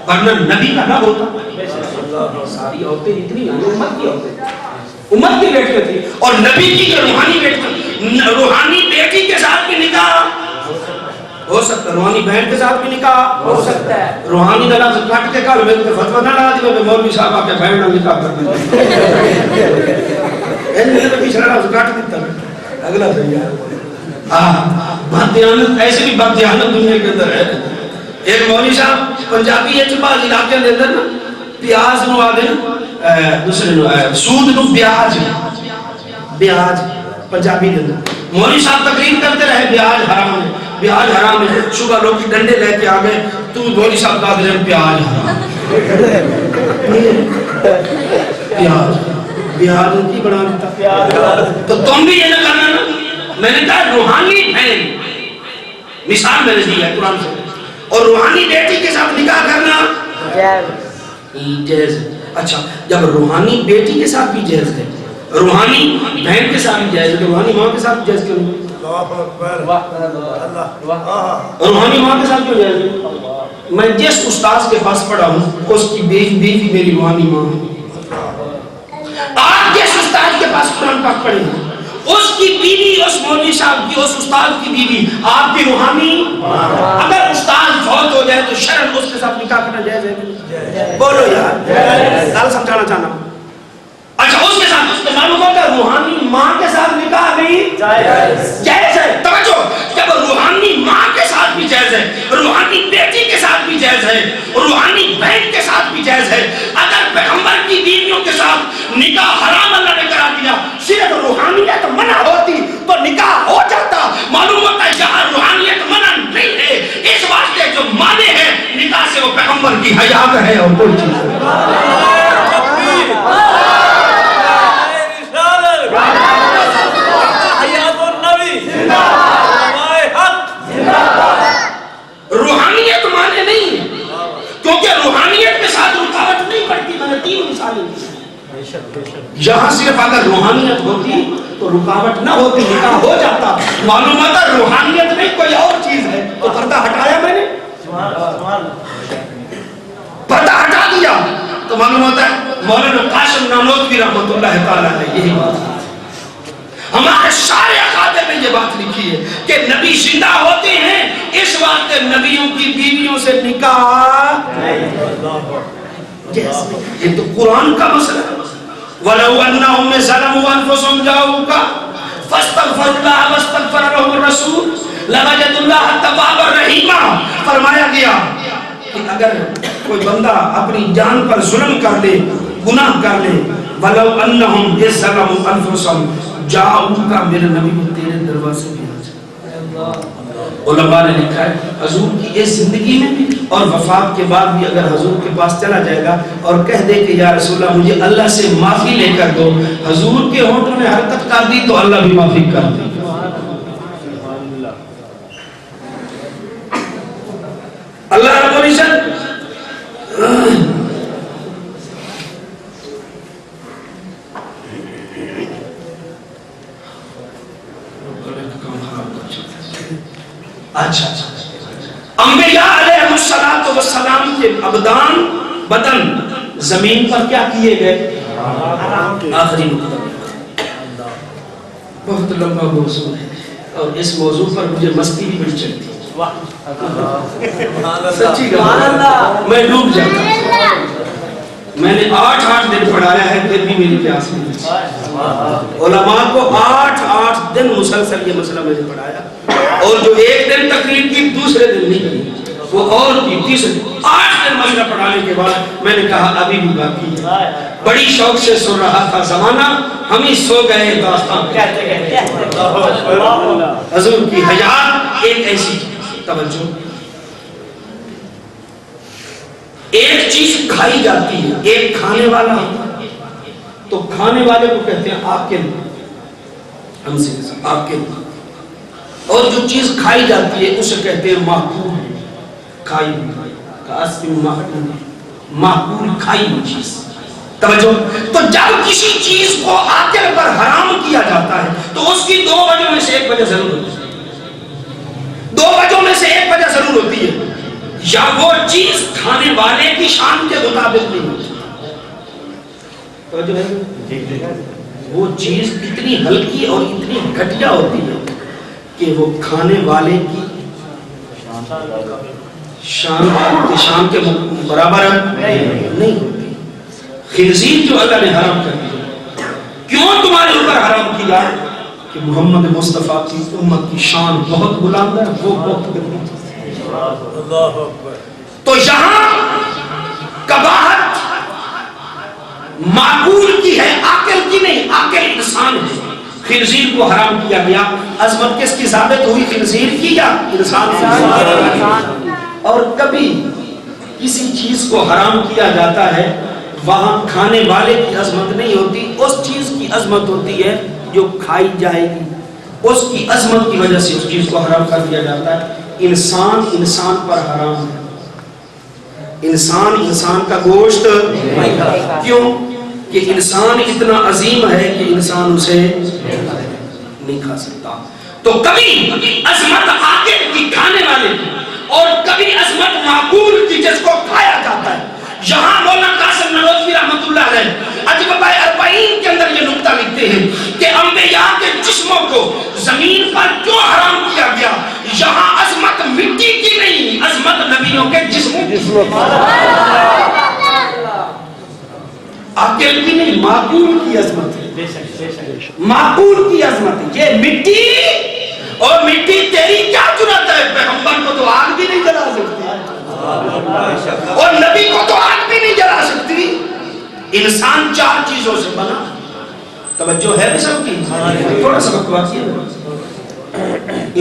ورنہ نبی کا نہ ہوتا۔ ساری عورتیں اتنی امت کی عورتیں، امت کی بیٹیاں تھی، اور نبی کی جو روحانی بیٹی کے ساتھ بھی نکاح ہو سکتا ہے، روحانی بہن کے ساتھ بھی نکاح ہو سکتا ہے۔ روحانی دلہ سے کٹ کے کل میں فتوہ نہ لگا دی، میں مولوی صاحب آ کے بہن نہ نکاح کر دیتا میں تو پیچھے رہا کٹ دیتا اگلا صحیح ہے۔ بددیانت ایسے بھی بددیانت دنیا کے اندر ہے۔ ایک مولوی صاحب پنجابی ہے بعض علاقے کے اندر نا پیاز نو آدھے دوسرے نو سود نو بیاج، بیاج پنجابی کے اندر مولوی صاحب تقریر کرتے رہے بیاج حرام ہے، بیاج حرام ہے۔ صبح لوگ ڈنڈے لے کے آگئے، تو مولوی صاحب کہا دے بیاج حرام، بیاج بیاج کی بنا دیتا۔ تو تم بھی یہ نہ کرنا نا۔ میں نے کہا روحانی بہن، مثال میں نے دی ہے قرآن سے، اور روحانی بیٹی کے ساتھ نکاح کرنا جائز ہے۔ اچھا جب روحانی بیٹی کے ساتھ بھی جائز ہے، روحانی بہن کے ساتھ بھی جائز ہے، تو روحانی ماں کے ساتھ جائز کیوں نہیں؟ روحانی ماں کے ساتھ کیوں جائز ہے؟ میں جس استاذ کے پاس پڑھا ہوں اس کی بیوی میری روحانی ماں ہے۔ آپ جس استاذ کے پاس قرآن پاک پڑھے ہیں اس کی بیوی، اس مولوی صاحب کی، اس استاد کی بیوی آپ کی روحانی۔ اگر استاد فوت ہو جائے تو شرعاً اس کے ساتھ نکاح کرنا جائز ہے؟ بولو یار، گل سمجھانا چاہنا۔ اچھا اس کے ساتھ اس کے معلوم ہوتا ہے روحانی ماں کے ساتھ نکاح بھی جائز ہے۔ توجہ، جب روحانی ماں کے ساتھ بھی جائز ہے، روحانی بیٹی کے ساتھ بھی جائز ہے، روحانی بہن کے ساتھ بھی جائز ہے، اگر پیغمبر کی بیویوں کے ساتھ نکاح حرام اللہ نے کرا دیا، صرف روحانیت منع ہوتی تو نکاح ہو جاتا۔ معلوم ہوتا ہے جہاں روحانیت منع نہیں ہے، اس واسطے جو مانے ہیں نکاح سے وہ پیغمبر کی حیات ہے اور کوئی چیز ہے۔ روحانیت مانے نہیں، کیونکہ روحانیت کے ساتھ رکاوٹ نہیں پڑتی۔ میں نے 3 مثالیں دی، جہاں صرف اگر روحانیت ہوتی تو رکاوٹ نہ ہوتی، نکاح ہو جاتا۔ معلوم ہوتا روحانیت نہیں کوئی اور چیز ہے تو پردہ ہٹایا میں نے، پردہ ہٹا دیا تو معلوم ہوتا ہے مولانا قاسم نانوتوی رحمۃ اللہ تعالیٰ نے یہی بات، ہمارے سارے اکابر نے یہ بات لکھی ہے کہ نبی زندہ ہوتے ہیں اس واسطے نبیوں کی بیویوں سے نکاح، یہ تو قرآن کا مسئلہ ہے۔ وَلَوْ أَنَّهُمْ ظَلَمُوا أَنفُسَهُمْ جَاءُوكَ فَاسْتَغْفَرُوا اللَّهَ وَاسْتَغْفَرَ لَهُمُ الرَّسُولُ لَوَجَدُوا اللَّهَ تَوَّابًا رَحِيمًا۔ فرمایا گیا کہ اگر کوئی بندہ اپنی جان پر ظلم کر لے، گناہ کر لے، وَلَوْ أَنَّهُمْ ظَلَمُوا أَنفُسَهُمْ جَاءُوكَ، میرے نبی کو تیرے دروازے پہ آ جائے۔ علماء نے لکھا ہے حضور کی اس زندگی میں اور وفات کے بعد بھی اگر حضور کے پاس چلا جائے گا اور کہہ دے کہ یا رسول اللہ مجھے اللہ سے معافی لے کر دو، حضور کے ہونٹوں نے حرکت کر دی تو اللہ بھی معافی کر دی۔ اللہ رب العزت اچھا انبیاء علیہ السلام کے ابدان بدن زمین پر کیا کیے گئے؟ آخری نقطہ، بہت لمبا موضوع ہے اور اس موضوع پر مجھے مستی بھی بڑی چلتی ہے، سچی گل میں ڈوب جاتا۔ میں نے 8 دن پڑھایا ہے پھر بھی میری پیاس نہیں بجھی۔ علماء کو 8 دن مسلسل یہ مسئلہ میں نے پڑھایا، اور جو ایک دن تقریر کی دوسرے دن نہیں کی، وہ اور کی تیسرے 8 دن مسئلہ پڑھانے کے بعد میں نے کہا ابھی بھی باقی ہے۔ بڑی شوق سے سن رہا تھا زمانہ، ہم ہی سو گئے داستان حضور کی حیات ایک ایسی توجہ، ایک چیز کھائی جاتی ہے، ایک کھانے والا تو کھانے والے کو کہتے ہیں آکل، ہم سے آکل، اور جو چیز کھائی جاتی ہے اسے کہتے ہیں ماکول، کھائی معقول کھائی ہوئی چیز. توجہ. تو جب کسی چیز کو عاقل پر حرام کیا جاتا ہے تو اس کی دو وجہ میں سے ایک وجہ ضرور ہوتی ہے. دو وجہوں میں سے ایک وجہ ضرور ہوتی ہے. یا وہ چیز کھانے والے کی شان کے مطابق نہیں ہوتی. توجہ ہے. وہ چیز اتنی ہلکی اور اتنی گھٹیا ہوتی ہے کہ وہ کھانے والے کی شان کے برابر نہیں ہوتی. خنزیر جو اللہ نے حرام کر دیا, کیوں تمہارے اوپر حرام کیا؟ کہ محمد مصطفیٰ کی امت کی شان بہت بلند ہے, وہ بہت گندی. تو یہاں کباہت معقول کی ہے, عاقل کی نہیں. عاقل انسان ہے. خنزیر کو حرام کیا گیا. عظمت کس کی ثابت ہوئی, خنزیر کی یا انسان کی؟ اور کبھی کسی چیز کو حرام کیا جاتا ہے وہاں کھانے والے کی عظمت نہیں ہوتی, اس چیز کی عظمت ہوتی ہے جو کھائی جائے گی. اس کی عظمت کی وجہ سے اس چیز کو حرام کر دیا جاتا ہے. انسان پر حرام ہے. انسان کا گوشت کیوں؟ کہ انسان اتنا عظیم ہے کہ انسان اسے نہیں کھا سکتا. تو کبھی عظمت عاقل کی کھانے والے کی اور کبھی عظمت معقول کی جس کو کھایا جاتا ہے. یہاں مولانا قاسم نانوتوی رحمۃ اللہ علیہ اجوبہ اربعین کے اندر یہ نکتہ لکھتے ہیں کہ انبیاء کے جسموں کو زمین پر کیوں حرام کیا گیا. یہاں عظمت مٹی کی نہیں, عظمت نبیوں کے جسموں کی. عاقل کی نہیں, معقول کی عظمت ہے. معقول کی عظمت ہے. یہ مٹی, اور مٹی تیری کیا ضرورت ہے؟ پیغمبر کو تو آگ بھی نہیں جلا سکتی اور نبی کو تو آگ بھی نہیں جلا سکتی. انسان چار چیزوں سے بنا. توجہ ہے سب کی؟ تھوڑا سا بکواس کیا.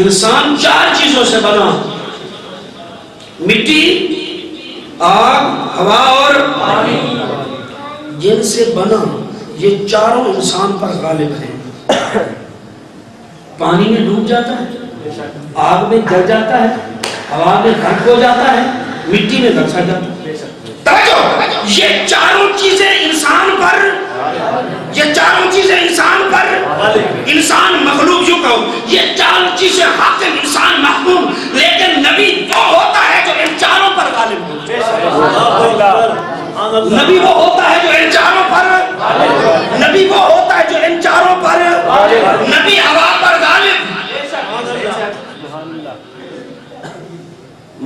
انسان چار چیزوں سے بنا, مٹی, آگ, ہوا اور پانی. جن سے بنا یہ چاروں انسان پر غالب ہیں. پانی میں ڈوب جاتا ہے, آگ میں جل جاتا ہے, ہوا میں غرق ہو جاتا ہے, مٹی میں دھنسا جاتا ہے. یہ چاروں چیزیں انسان پر, یہ چاروں چیزیں انسان پر, انسان مخلوق جو کہو, یہ چاروں چیزیں حاکم, انسان محکوم. لیکن نبی وہ ہوتا ہے جو ان چاروں پر غالب ہو. نبی وہ ہوتا ہے جو ان چاروں پر, نبی وہ ہوتا ہے جو ان چاروں پر, نبی ہوا پر غالب.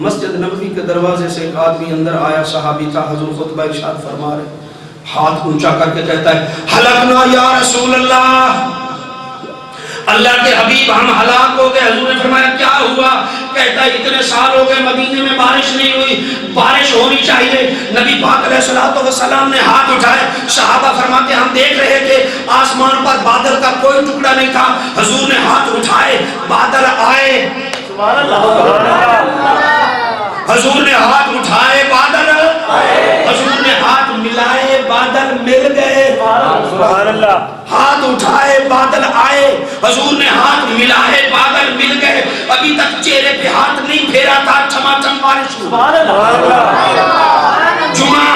مسجد نبوی کے دروازے سے ایک آدمی اندر آیا, صحابی تھا. حضور خطبہ ارشاد فرما رہے, ہاتھ اونچا کر کے کہتا ہے, ہلکنا یا رسول اللہ, اللہ کے حبیب ہم ہلاک ہو گئے. حضور نے فرمایا کیا ہوا؟ کہتا ہے اتنے سال ہو گئے مدینے میں بارش نہیں ہوئی, بارش ہونی چاہیے. نبی پاک علیہ الصلوۃ والسلام نے ہاتھ اٹھائے. صحابہ فرماتے ہم دیکھ رہے تھے آسمان پر بادل کا کوئی ٹکڑا نہیں تھا. حضور نے ہاتھ اٹھائے, بادل آئے. سبحان اللہ. حضور نے ہاتھ اٹھائے, بادل آئے. حضور نے ہاتھ ملائے, بادل مل گئے. سبحان اللہ. ہاتھ اٹھائے, بادل آئے. حضور نے ہاتھ ملائے, بادل مل گئے. ابھی تک چہرے پہ ہاتھ نہیں پھیرا تھا, چماچم بارش ہوئی. جمعہ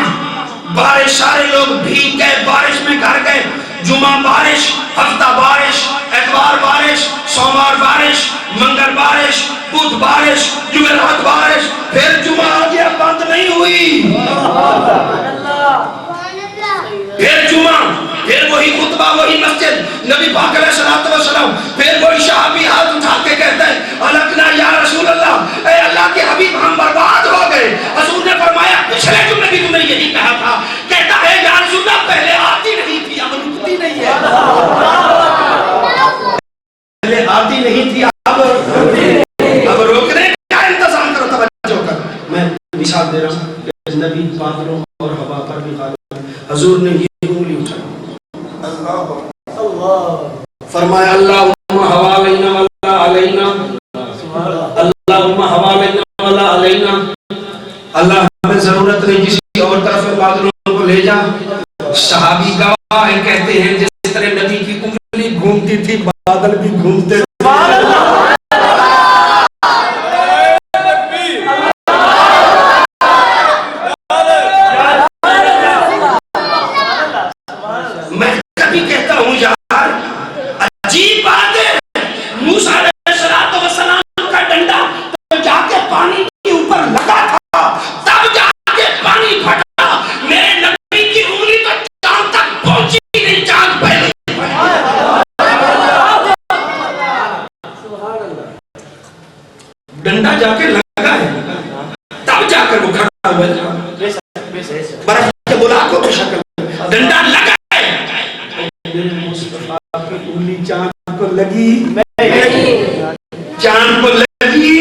بارش, سارے لوگ بھیگ گئے, بارش میں گھر گئے. جمعہ بارش, ہفتہ بارش, اتوار بارش, سوموار بارش, منگل بارش, بدھ بارش, جمعرات بارش. پھر جمعہ آ گیا, بند نہیں ہوئی. پھر جمعہ, پھر وہی خطبہ, وہی مسجد, نبی پاک علیہ الصلوۃ والسلام. پھر وہی صحابی ہاتھ اٹھا کے کہتا ہے الکنا یا رسول اللہ, اے اللہ کے حبیب ہم برباد ہو گئے. حضور نے فرمایا پچھلے جمعے بھی تم نے یہی کہا تھا. کہتا ہے یا رسول اللہ پہلے آتی نہیں تھی, اب رکتی نہیں ہے. پہلے آتی نہیں تھی, اب روکنے کا انتظام کرو. توجہ کر, میں مثال دے رہا ہوں کہ نبی بادلوں اور ہوا پر بھی غالب ہے. حضور نے یہ انگلی اٹھائی, فرمایا اللہم حوالینہ ولا علینا, اللہم حوالینہ ولا علینا. اللہ ہمیں ضرورت نہیں کسی اور طرف بادلوں کو لے جا. صحابی گواہ ہیں, کہتے ہیں جس طرح نبی کی انگلی گھومتی تھی بادل بھی گھومتے تھے. جا کے لگا ہے، تب جا کر وہ کھڑا ہوا ہے، برف کے بلاکوں کی شکل ڈنڈا لگا ہے۔ مصطفیٰ کی انگلی چاند کو لگی نہیں، چاند کو لگی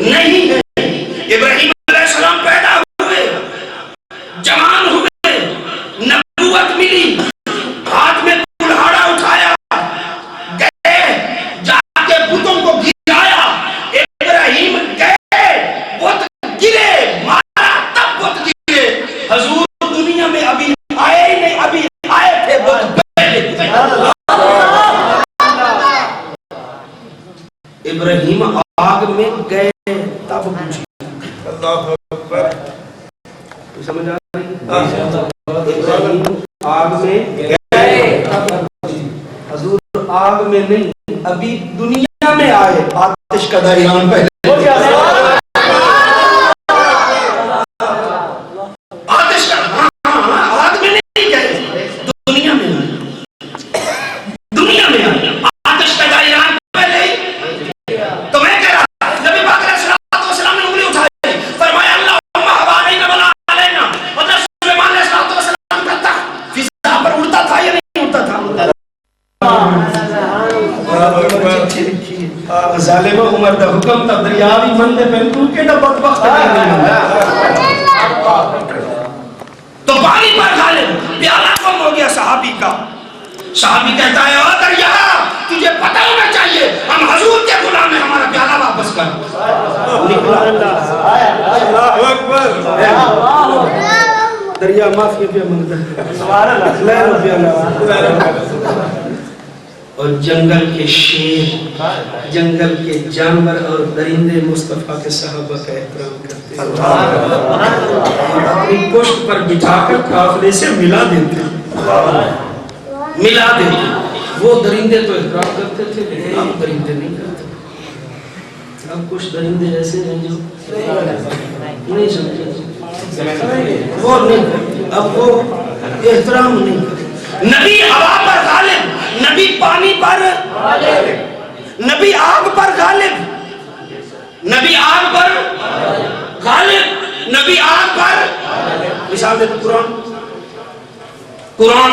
نہیں۔ ابراہیم علیہ السلام پیدا ہوئے، جوان ہوئے، نبوت ملی، ہاتھ میں کلہاڑا اٹھایا، گئے جا کے بتوں کو گرایا۔ ابراہیم گئے، بت گرے، مارا تب بت گرے۔ حضور دنیا میں ابھی آئے ہی نہیں، ابھی آئے تھے بت گئے۔ ابراہیم آگ میں گئے تب پوچھی، اللہ اکبر، سمجھ آ رہی؟ ابراہیم آگ میں گئے تب پوچھی، حضور آگ میں نہیں، ابھی دنیا میں آئے، آتش کا دریان پہلے آتش کا، آگ میں نہیں گئے، دنیا میں آئے، دنیا میں آئے، آتش کا دریان پہلے ہی۔ تو میں کہہ رہا نبی پاک علیہ السلام نے انگلی اٹھائی، فرمایا اللہم حوالین ولا علینا۔ حضرت سلیمان علیہ السلام کا تخت فضا پر اڑتا تھا یا نہیں اڑتا تھا؟ ظالم عمر دا حکم تا دریاوی مندے پہنکو کے دا بدبخت تو پانی پر غالب پیالہ کم ہو گیا صحابی کا۔ صحابی کہتا ہے او دریا تجھے پتہ ہونا چاہیے ہم حضور کے غلام ہیں، ہمارا پیالہ واپس کر۔ اللہ اکبر، دریا معافی پہ منگتا اور جنگل کے شیر، جنگل کے جانور اور درندے مصطفیٰ کے صحابہ کا احترام کرتے ہیں، اپنی پشت پر بٹھا کر قافلے سے ملا دیتے وہ درندے تو احترام کرتے تھے لیکن اب درندے نہیں کرتے۔ اب کچھ درندے ایسے ہیں جو نہیں سمجھے، وہ نہیں، اب وہ احترام نہیں کرتے۔ نبی ہوا پر غالب، نبی پانی پر غالب، نبی آگ پر غالب، نبی آگ پر غالب، نبی آگ پر مثال دے قرآن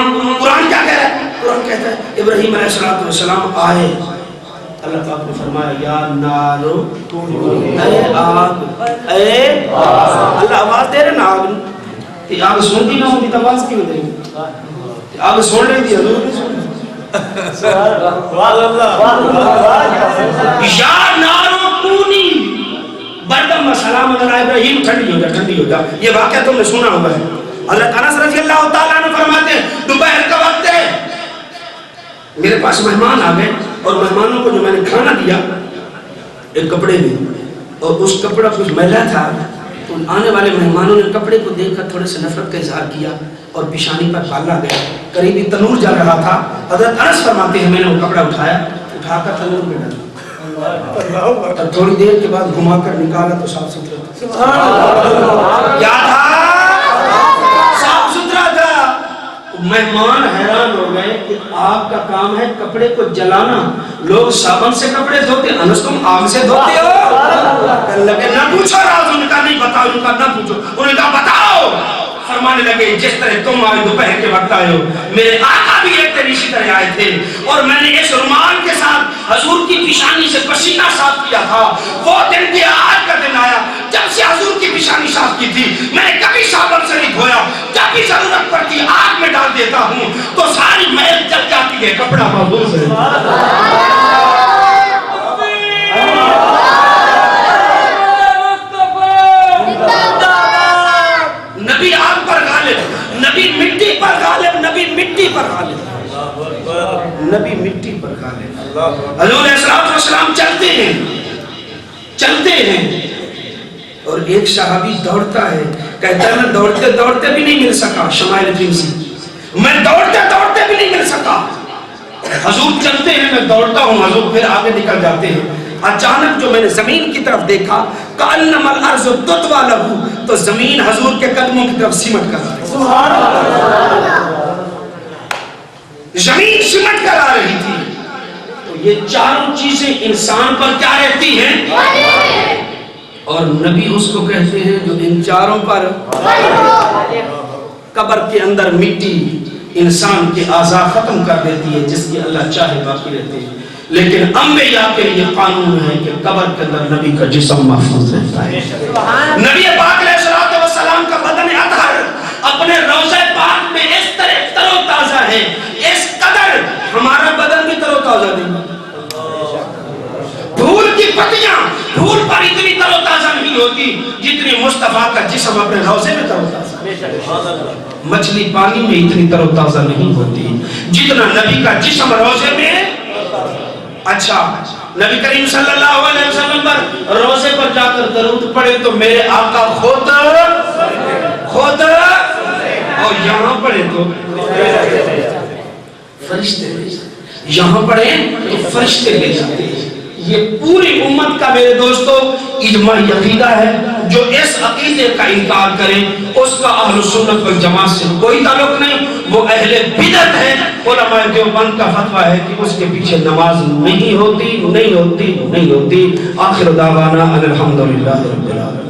کیا کہہ رہا ہے؟ قرآن کہتا ہے ابراہیم علیہ السلام آئے، اللہ پاک نے فرمایا یا نارو اے آگ، اے اللہ آواز دے رہے نا آگ، آگ سنتی نہ ہوتی تو آواز کیوں دے گی؟ آگ سن رہی تھی، حضور نہیں سن رہی۔ یا نارو کونی بردم و سلام علی ابراہیم، ٹھنڈی ہو جا، ٹھنڈی ہو جا۔ یہ واقعہ تم نے سنا ہوگا ہے۔ اللہ تعالیٰ رضی اللہ تعالیٰ عنہ فرماتے ہیں دوپہر کا وقت ہے، میرے پاس مہمان آ گئے اور مہمانوں کو جو میں نے کھانا دیا ایک کپڑے میں، اور اس کپڑا کچھ میلا تھا، تو آنے والے مہمانوں نے کپڑے کو دیکھ کر تھوڑے سے نفرت کا اظہار کیا اور پیشانی پر پالا گیا، قریبی تنور جل رہا تھا۔ حضرت انس فرماتے ہیں میں نے وہ کپڑا اٹھایا، اٹھا کر تنور میں ڈالا اور تھوڑی دیر کے بعد گھما کر نکالا تو صاف ستھرا تھا۔ کیا تھا؟ صاف ستھرا تھا۔ مہمان حیران ہو گئے کہ آپ کا کام ہے کپڑے کو جلانا، لوگ صابن سے کپڑے دھوتے، انس تم آگ سے دھوتے ہو؟ کہنے لگے نہ پوچھو راز، ان کا نہیں بتاؤ، ان کا نہ پوچھو، انہیں کہا بتاؤ۔ فرمانے لگے جس طرح تم آئے دوپہر کے وقت آئے ہو، میرے آقا بھی ایک طرح اسی طرح آئے تھے، اور میں نے اس رومال کے ساتھ حضور کی پیشانی سے پسینہ صاف کیا تھا۔ وہ دن گیا، آج کا دن آیا، جب سے حضور کی پیشانی صاف کی تھی میں نے کبھی صابن سے نہیں دھویا، جب بھی ضرورت پڑتی آگ میں ڈال دیتا ہوں تو ساری میل جل جاتی ہے، کپڑا محفوظ ہے۔ نبی آگ پر غالب، نبی مٹی پر غالب، نبی مٹی پر غالب، نبی مٹی پر غالب۔ حضور علیہ السلام چلتے ہیں اور ایک صحابی دوڑتا ہے، کہتا ہے میں دوڑتے دوڑتے بھی نہیں مل سکا شمائل ترمذی، میں دوڑتے دوڑتے بھی نہیں مل سکا۔ حضور چلتے ہیں، میں دوڑتا ہوں، حضور پھر آگے نکل جاتے ہیں۔ اچانک جو میں نے زمین کی طرف دیکھا کأنما الارض تطوی لہ، تو زمین حضور کے قدموں کی طرف سمٹ کر آئی، زمین سمٹ کر آ رہی تھی۔ تو یہ چاروں چیزیں انسان پر کیا رہتی ہیں؟ اور نبی اس کو کہتے ہیں جو ان چاروں پر قبر کے اندر مٹی انسان کے اعضاء ختم کر دیتی ہے، جس کی اللہ چاہے باقی رہتے ہیں، لیکن انبیاء کے لیے قانون ہے کہ قبر کے اندر نبی کا جسم محفوظ رہتا ہے۔ نبی پاک علیہ الصلوۃ والسلام کا بدن اطہر اپنے روضہ پاک میں اس طرح تر و تازہ ہے، اس قدر ہمارا بدن بھی تر و تازہ نہیں، پھول کی پتیاں پھول پر اتنی تر و تازہ نہیں ہوتی جتنی مصطفیٰ کا جسم اپنے روضے میں تر و تازہ، مچھلی پانی میں اتنی تر و تازہ نہیں ہوتی جتنا نبی کا جسم روضے میں۔ اچھا، نبی کریم صلی اللہ علیہ وسلم پر روضے پر جا کر درود پڑھے تو میرے آقا خود اور یہاں پڑھے تو فرشتے لے جاتے، یہاں پڑھے تو فرشتے لے جاتے۔ یہ پوری امت کا میرے دوستو اجماعی عقیدہ ہے، جو اس عقیدے کا انکار کرے اس کا اہل سنت والجماعت سے کوئی تعلق نہیں، وہ اہل بدعت ہے۔ علماء دیوبند کا فتویٰ ہے کہ اس کے پیچھے نماز نہیں ہوتی۔ آخر دعوانا الحمدللہ رب العالمین۔